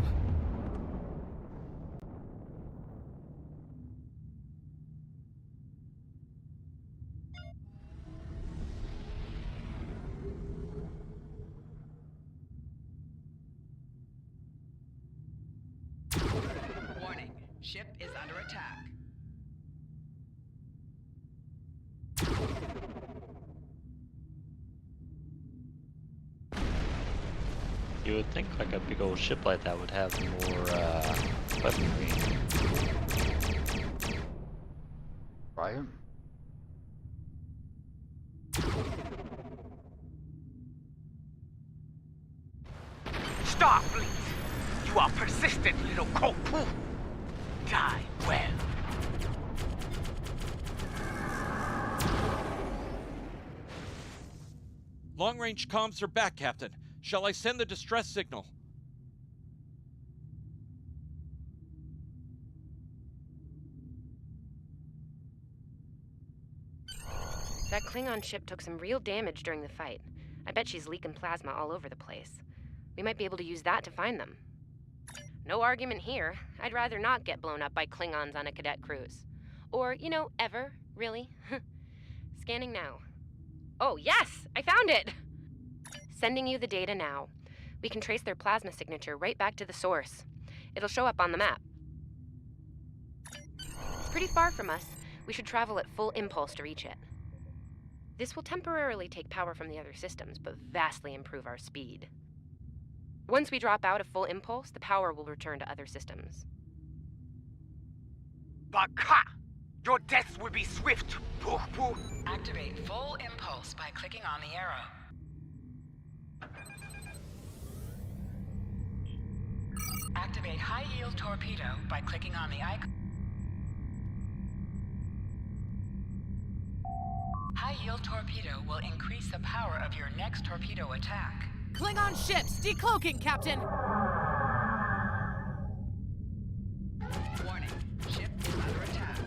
Warning, ship is under attack. You would think like a big old ship like that would have more weaponry. Right? Starfleet! You are persistent, little cold-poo! Die well. Long-range comms are back, Captain. Shall I send the distress signal? That Klingon ship took some real damage during the fight. I bet she's leaking plasma all over the place. We might be able to use that to find them. No argument here. I'd rather not get blown up by Klingons on a cadet cruise. Or, you know, ever, really. Scanning now. Oh, yes! I found it! Sending you the data now. We can trace their plasma signature right back to the source. It'll show up on the map. It's pretty far from us. We should travel at full impulse to reach it. This will temporarily take power from the other systems, but vastly improve our speed. Once we drop out of full impulse, the power will return to other systems. Baka! Your death will be swift, poo-poo! Activate full impulse by clicking on the arrow. Activate high-yield torpedo by clicking on the icon. High-yield torpedo will increase the power of your next torpedo attack. Klingon ships, decloaking, Captain! Warning, ship is under attack.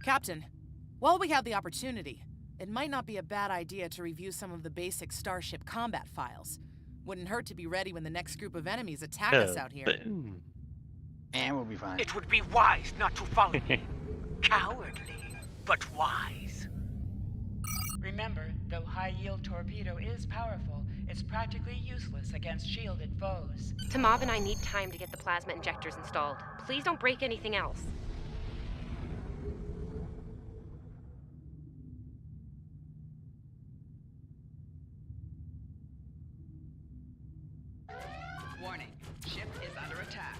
Captain, while we have the opportunity, it might not be a bad idea to review some of the basic Starship combat files. Wouldn't hurt to be ready when the next group of enemies attack us out here. And we'll be fine. It would be wise not to follow me. Cowardly, but wise. Remember, though high-yield torpedo is powerful, it's practically useless against shielded foes. Tamav and I need time to get the plasma injectors installed. Please don't break anything else. Warning, ship is under attack.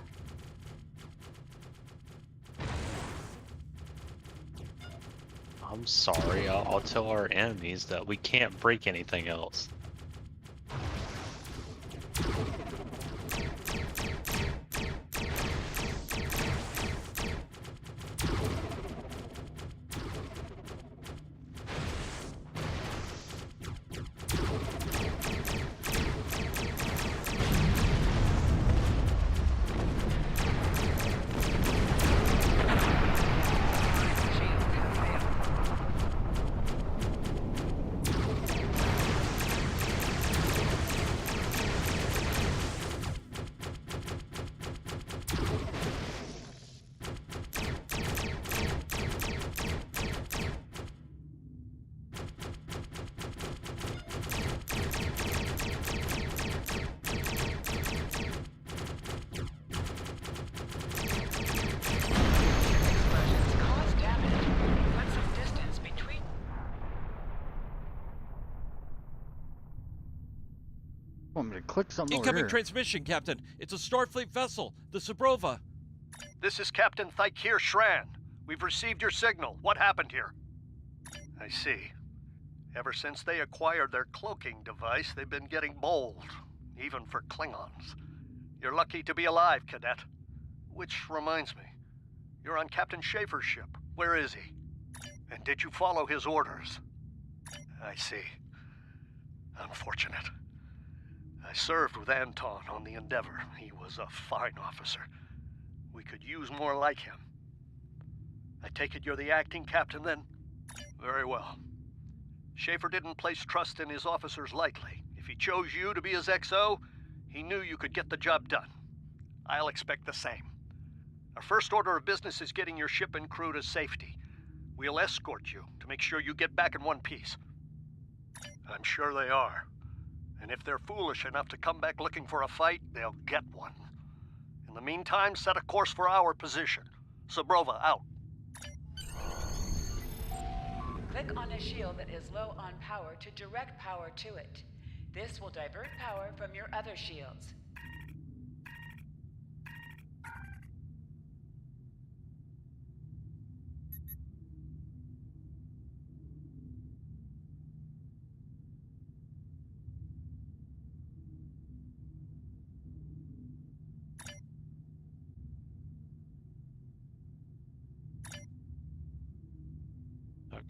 I'm sorry, I'll tell our enemies that we can't break anything else. want me to click something over Incoming here? transmission, Captain. It's a Starfleet vessel, the Sabrova. This is Captain Thykir Shran. We've received your signal. What happened here? I see. Ever since they acquired their cloaking device, they've been getting bold, even for Klingons. You're lucky to be alive, Cadet. Which reminds me, you're on Captain Schaefer's ship. Where is he? And did you follow his orders? I see. Unfortunate. I served with Anton on the Endeavor. He was a fine officer. We could use more like him. I take it you're the acting captain, then? Very well. Schaefer didn't place trust in his officers lightly. If he chose you to be his XO, he knew you could get the job done. I'll expect the same. Our first order of business is getting your ship and crew to safety. We'll escort you to make sure you get back in one piece. I'm sure they are. And if they're foolish enough to come back looking for a fight, they'll get one. In the meantime, set a course for our position. Sabrova, out. Click on a shield that is low on power to direct power to it. This will divert power from your other shields.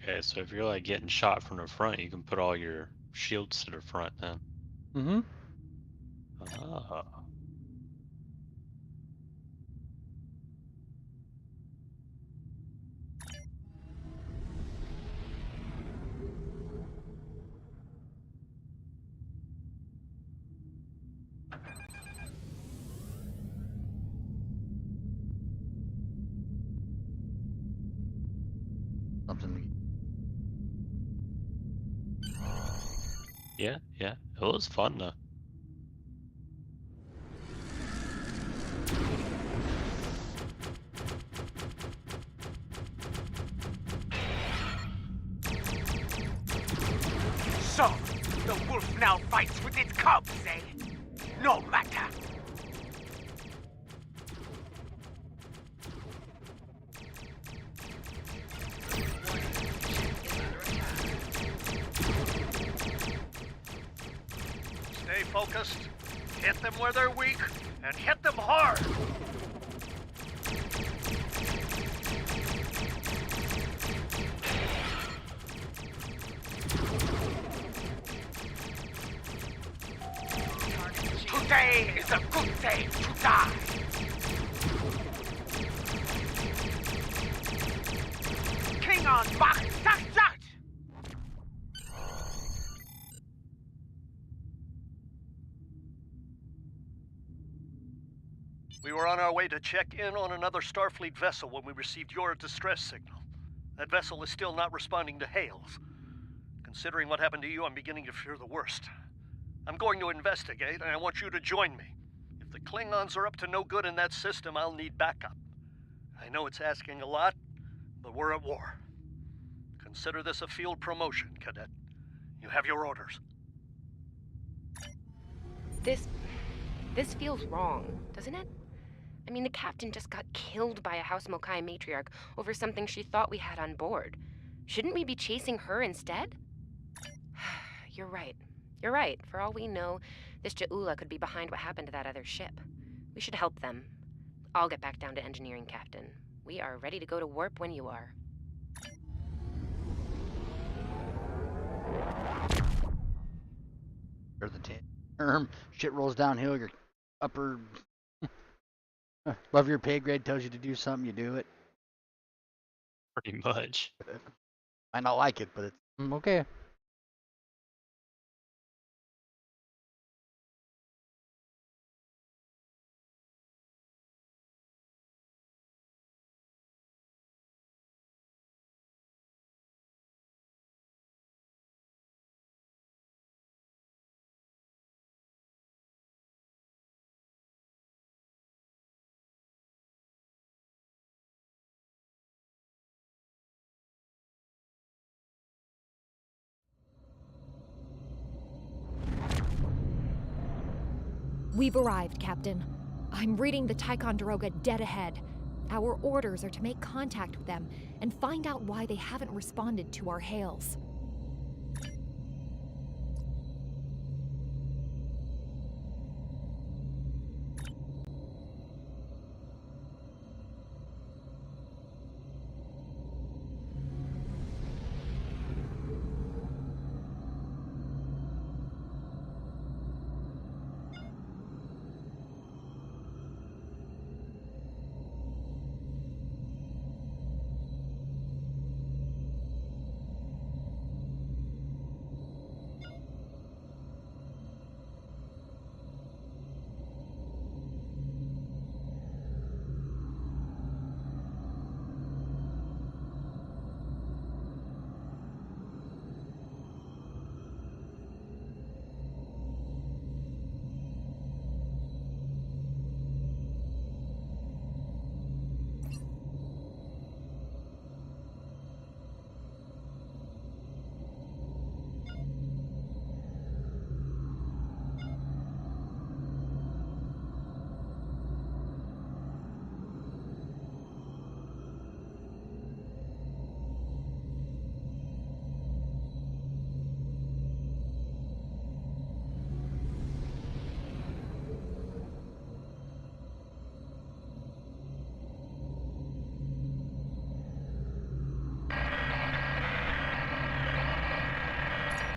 Okay, so if you're like getting shot from the front, you can put all your shields to the front then. Mm-hmm. Ah. Something. Yeah, it was fun though. So, the wolf now fights with its cubs, eh? No matter. Stay focused, hit them where they're weak, and hit them hard! Today is a good day to die. Klingon Bach Dachjat! We were on our way to check in on another Starfleet vessel when we received your distress signal. That vessel is still not responding to hails. Considering what happened to you, I'm beginning to fear the worst. I'm going to investigate, and I want you to join me. If the Klingons are up to no good in that system, I'll need backup. I know it's asking a lot, but we're at war. Consider this a field promotion, Cadet. You have your orders. This feels wrong, doesn't it? I mean, the captain just got killed by a House Mokai matriarch over something she thought we had on board. Shouldn't we be chasing her instead? You're right. You're right. For all we know, this Ja'ula could be behind what happened to that other ship. We should help them. I'll get back down to engineering, Captain. We are ready to go to warp when you are. There's the term. Shit rolls downhill. Your upper above your pay grade tells you to do something. You do it. Pretty much. I not like it, but it's okay. We've arrived, Captain. I'm reading the Ticonderoga dead ahead. Our orders are to make contact with them and find out why they haven't responded to our hails.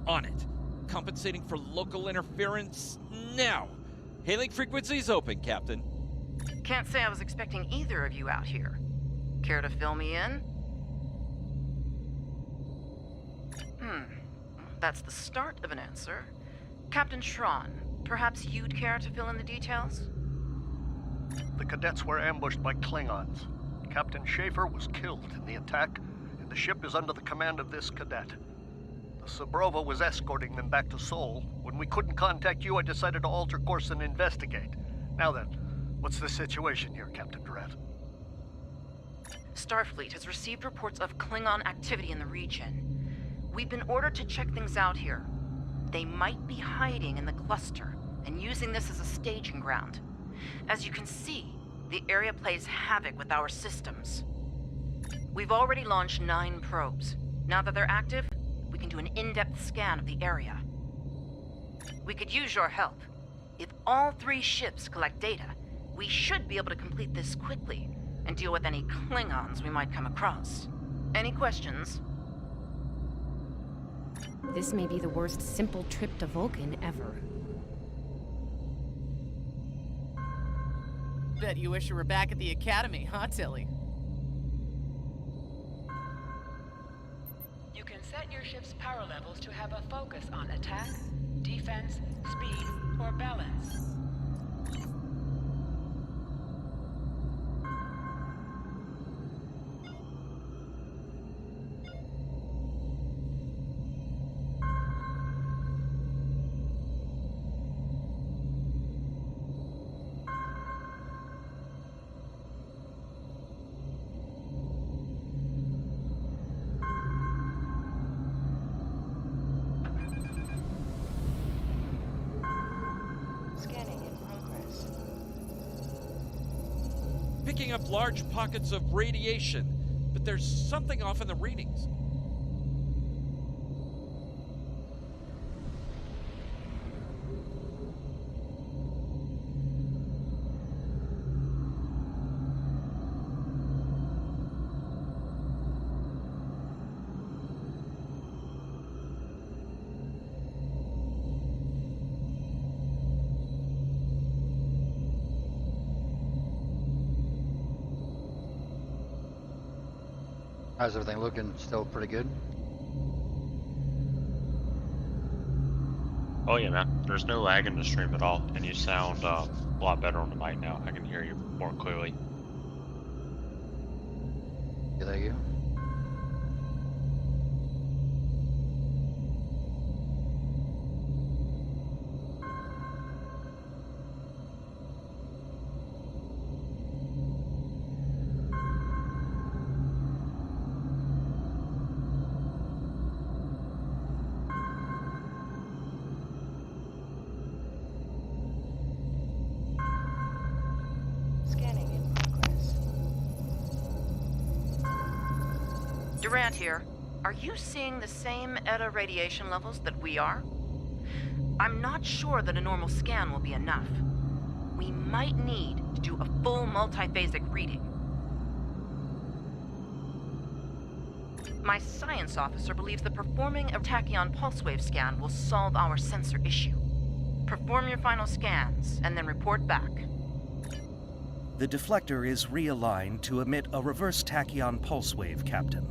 On it. Compensating for local interference now. Hailing frequencies open, Captain. Can't say I was expecting either of you out here. Care to fill me in? That's the start of an answer. Captain Schron, perhaps you'd care to fill in the details? The cadets were ambushed by Klingons. Captain Schaefer was killed in the attack, and the ship is under the command of this cadet. The Sabrova was escorting them back to Seoul. When we couldn't contact you, I decided to alter course and investigate. Now then, what's the situation here, Captain Durant? Starfleet has received reports of Klingon activity in the region. We've been ordered to check things out here. They might be hiding in the cluster and using this as a staging ground. As you can see, the area plays havoc with our systems. We've already launched 9 probes. Now that they're active, we can do an in-depth scan of the area. We could use your help. If all 3 ships collect data, we should be able to complete this quickly and deal with any Klingons we might come across. Any questions? This may be the worst simple trip to Vulcan ever. Bet you wish you were back at the Academy, huh, Tilly? You can set your ship's power levels to have a focus on attack, defense, speed, or balance. Picking up large pockets of radiation, but there's something off in the readings. How's everything looking? Still pretty good? Oh yeah, man. There's no lag in the stream at all, and you sound a lot better on the mic now. I can hear you more clearly. Yeah, thank you. Durant here. Are you seeing the same ETA radiation levels that we are? I'm not sure that a normal scan will be enough. We might need to do a full multiphasic reading. My science officer believes that performing a tachyon pulse wave scan will solve our sensor issue. Perform your final scans, and then report back. The deflector is realigned to emit a reverse tachyon pulse wave, Captain.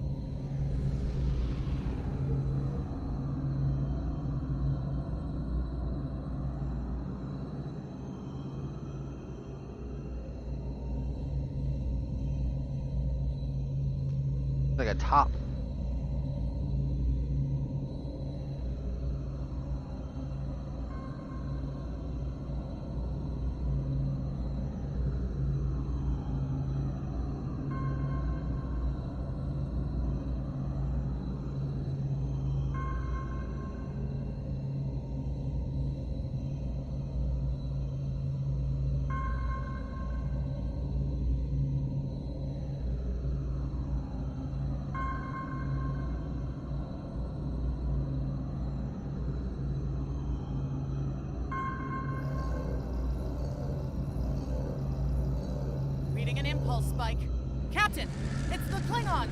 Like a top. Reading an impulse spike. Captain, it's the Klingons!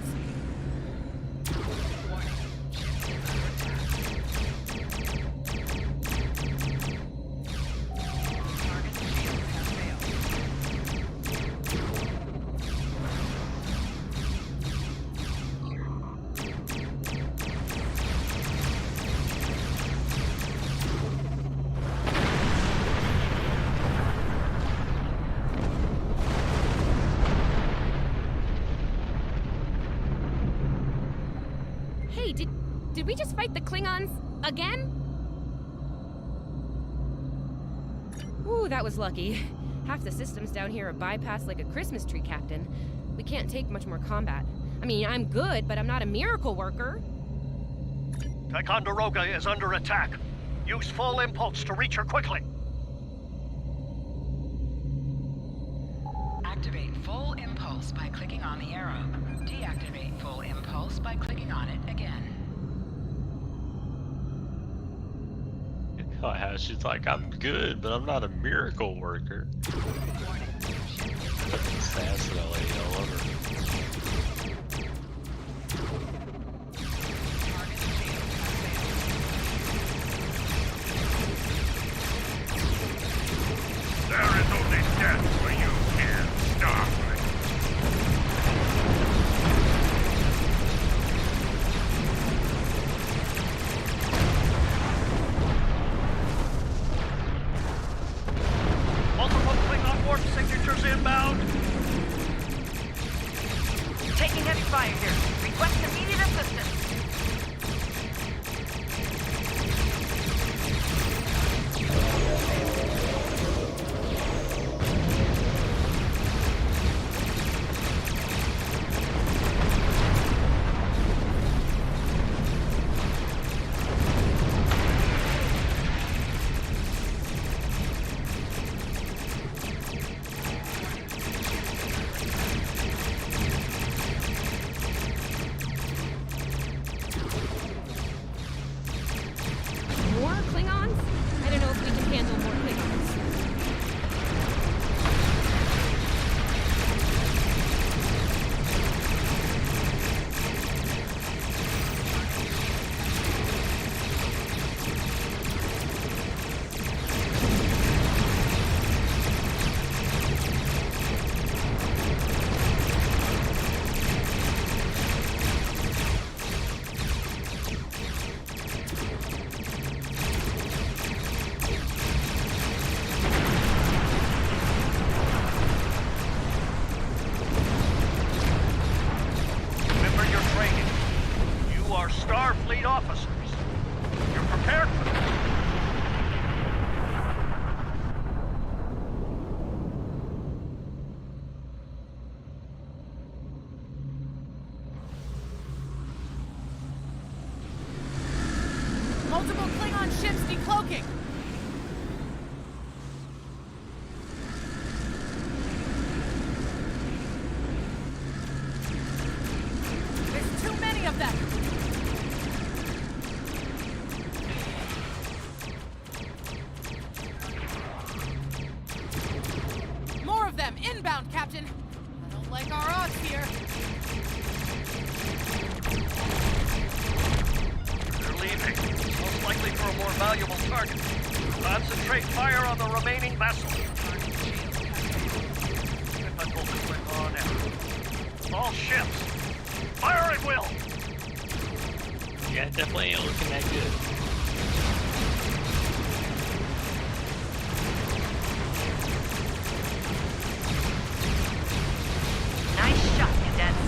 Hey, did we just fight the Klingons again? Ooh, that was lucky. Half the systems down here are bypassed like a Christmas tree, Captain. We can't take much more combat. I mean, I'm good, but I'm not a miracle worker. Ticonderoga is under attack. Use full impulse to reach her quickly. Activate full impulse by clicking on the arrow. Deactivate full impulse by clicking on it again. Oh, yeah, she's like, I'm good, but I'm not a miracle worker. Fucking sass to that lady all over. There is only death for you here, Starfleet. Multiple Klingon warp signatures inbound. Taking heavy fire here. Request immediate assistance. More Klingons? I don't know if we can handle more Klingons. Remember your training. You are Starfleet officers. You're prepared for this. Multiple Klingon ships decloaking! There's too many! them! More of them! Inbound, Captain! I don't like our odds here. They're leaving. Most likely for a more valuable target. Concentrate fire on the remaining vessels. Typical Klingon error. All ships, fire at will! Yeah, definitely ain't looking that good. Nice shot, cadets.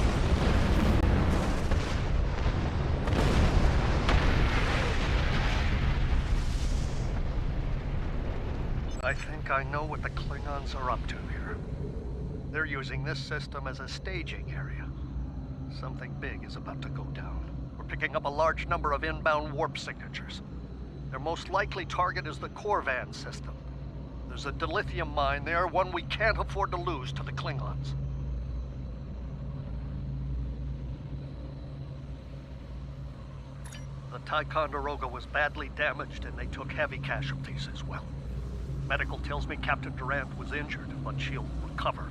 I think I know what the Klingons are up to here. They're using this system as a staging area. Something big is about to go down. We're picking up a large number of inbound warp signatures. Their most likely target is the Corvan system. There's a dilithium mine there, one we can't afford to lose to the Klingons. The Ticonderoga was badly damaged and they took heavy casualties as well. Medical tells me Captain Durant was injured, but she'll recover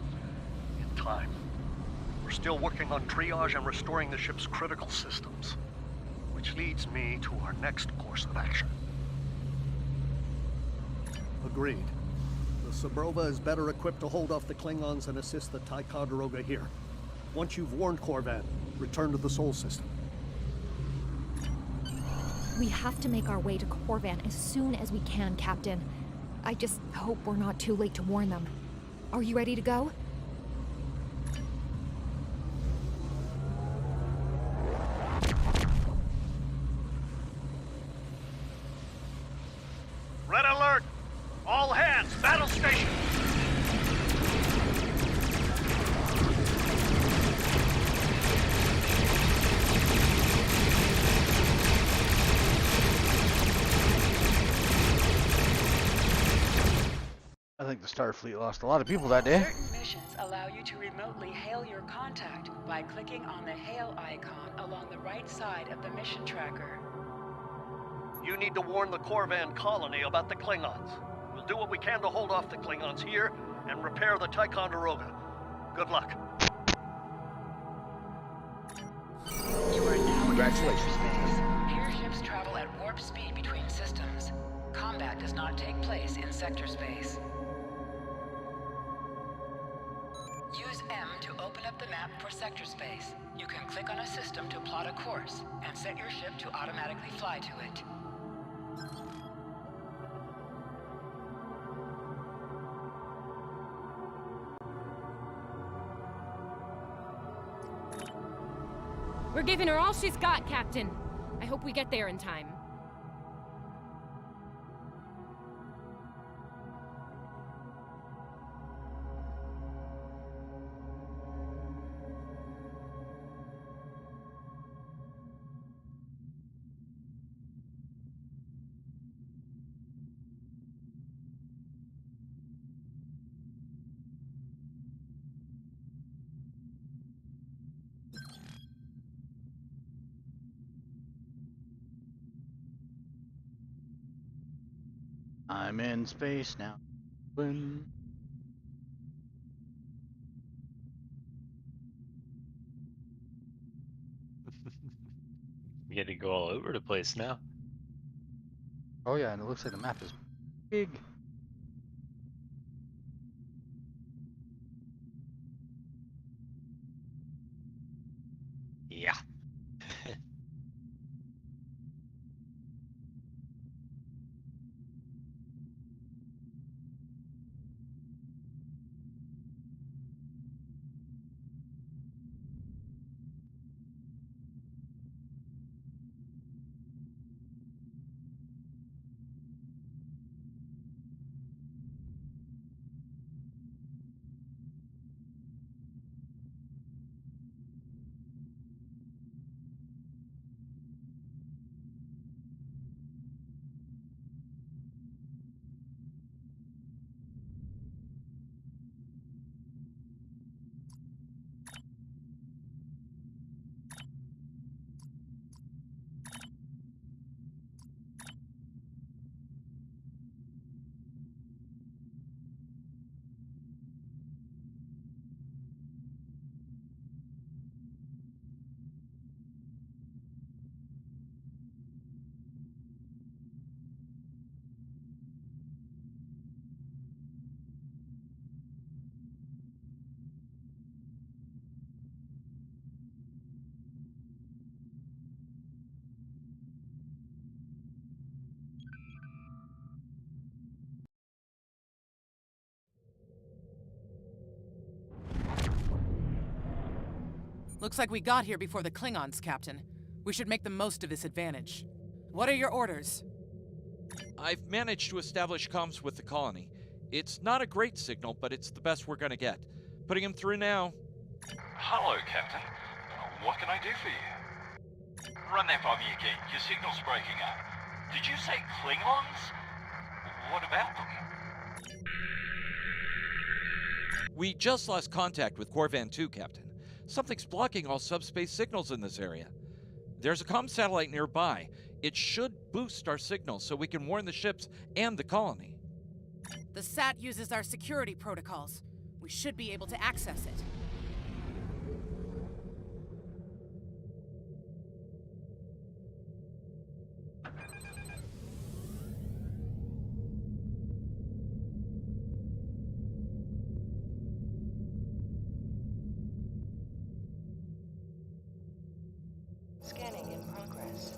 in time. We're still working on triage and restoring the ship's critical systems, which leads me to our next course of action. Agreed. The Sabrova is better equipped to hold off the Klingons and assist the Ticonderoga here. Once you've warned Corvan, return to the Sol system. We have to make our way to Corvan as soon as we can, Captain. I just hope we're not too late to warn them. Are you ready to go? Red alert! All hands, battle station! I think the Starfleet lost a lot of people that day. Certain missions allow you to remotely hail your contact by clicking on the hail icon along the right side of the mission tracker. You need to warn the Corvan colony about the Klingons. We'll do what we can to hold off the Klingons here and repair the Ticonderoga. Good luck. You are now Congratulations. in sector space. Here ships travel at warp speed between systems. Combat does not take place in sector space. Use M to open up the map for sector space. You can click on a system to plot a course and set your ship to automatically fly to it. We're giving her all she's got, Captain. I hope we get there in time. I'm in space now. Boom. You get to go all over the place now. Oh yeah, and it looks like the map is big. Yeah. Looks like we got here before the Klingons, Captain. We should make the most of this advantage. What are your orders? I've managed to establish comms with the colony. It's not a great signal, but it's the best we're gonna get. Putting him through now. Hello, Captain. What can I do for you? Run that by me again. Your signal's breaking up. Did you say Klingons? What about them? We just lost contact with Corvan 2, Captain. Something's blocking all subspace signals in this area. There's a comm satellite nearby. It should boost our signal so we can warn the ships and the colony. The SAT uses our security protocols. We should be able to access it. Scanning in progress.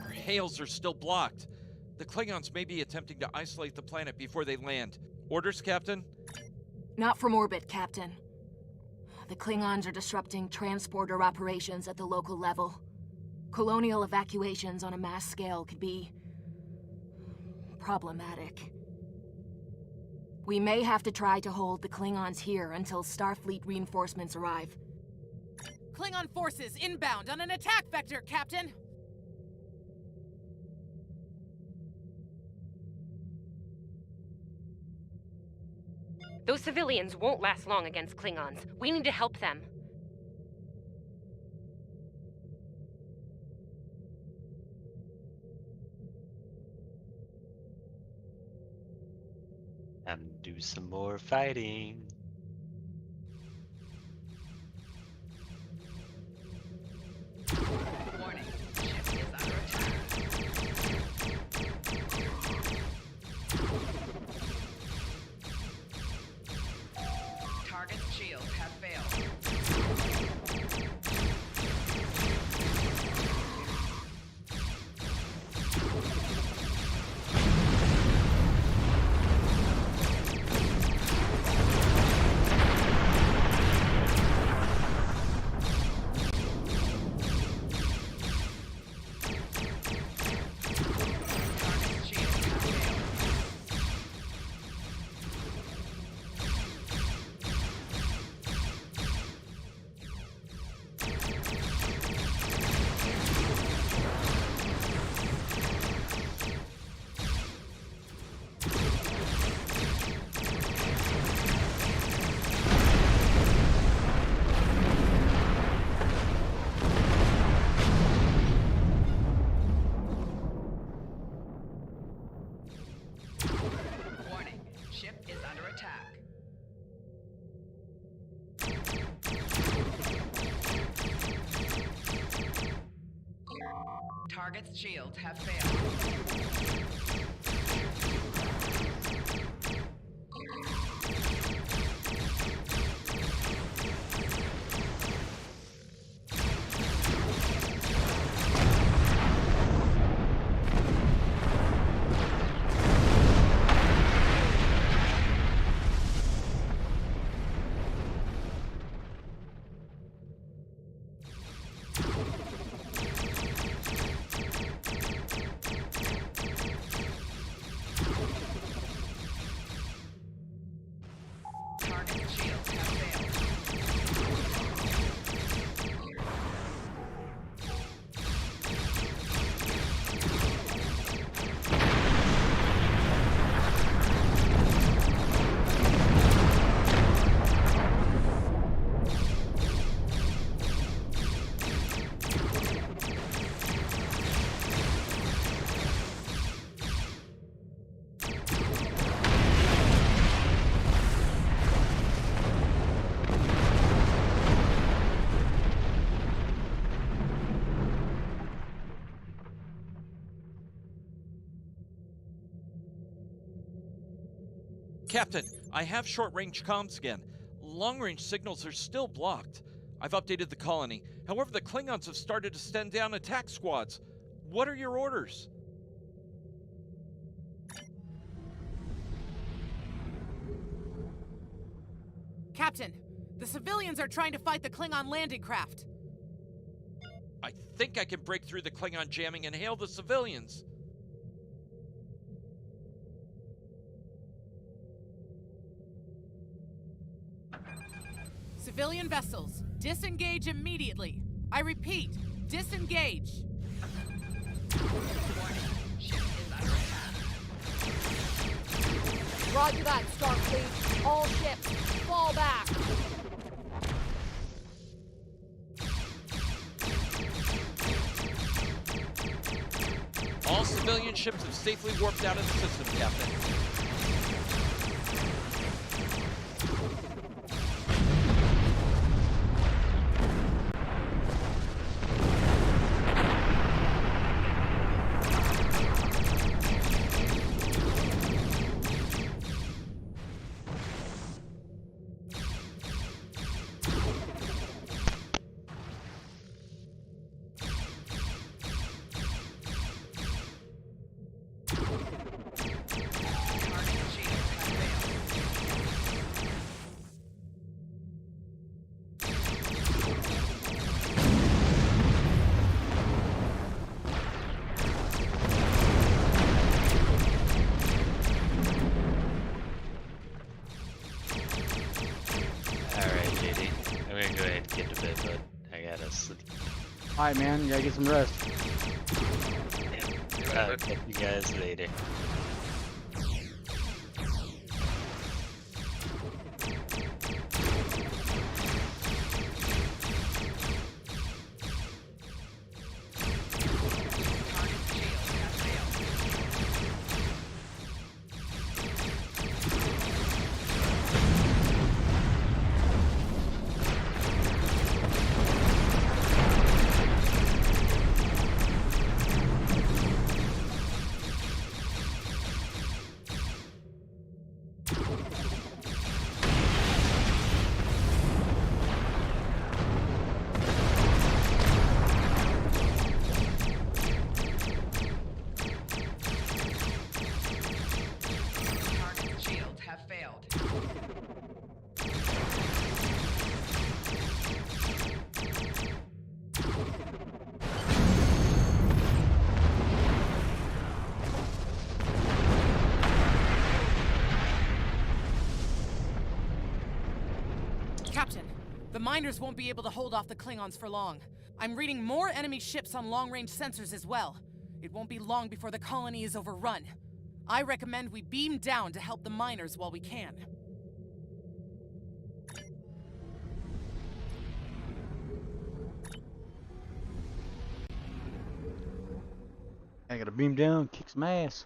Our hails are still blocked. The Klingons may be attempting to isolate the planet before they land. Orders, Captain? Not from orbit, Captain. The Klingons are disrupting transporter operations at the local level. Colonial evacuations on a mass scale could be problematic. We may have to try to hold the Klingons here until Starfleet reinforcements arrive. Klingon forces inbound on an attack vector, Captain! Those civilians won't last long against Klingons. We need to help them. And do some more fighting. Warning. Ship is under attack. Target's shields have failed. Warning. Ship is under attack. Target's shields have failed. Target's shields have failed. Captain, I have short-range comms again. Long-range signals are still blocked. I've updated the colony. However, the Klingons have started to send down attack squads. What are your orders? Captain, The civilians are trying to fight the Klingon landing craft. I think I can break through the Klingon jamming and hail the civilians. Civilian vessels, disengage immediately. I repeat, disengage. Roger that, Starfleet. All ships, fall back. All civilian ships have safely warped out of the system, Captain. Alright, man, you gotta get some rest. I'll catch you guys later. Captain, the miners won't be able to hold off the Klingons for long. I'm reading more enemy ships on long-range sensors as well. It won't be long before the colony is overrun. I recommend we beam down to help the miners while we can. I gotta beam down, kick some ass.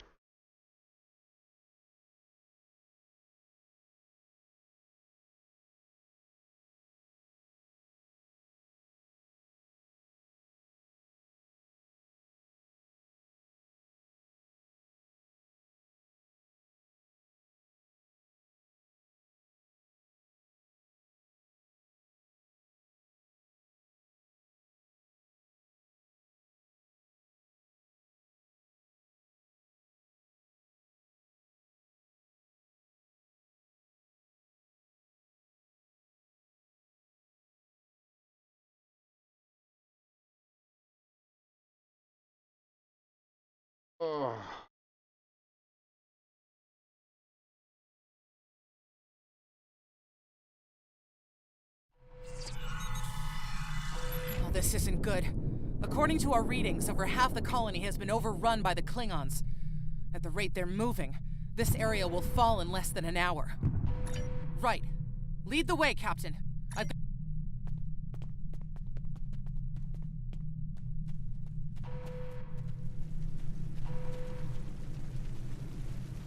Oh. Oh, this isn't good. According to our readings, over half the colony has been overrun by the Klingons. At the rate they're moving, this area will fall in less than an hour. Right. Lead the way, Captain. I've...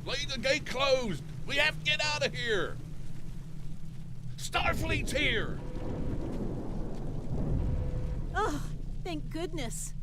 Leave the gate closed! We have to get out of here! Starfleet's here! Oh, thank goodness.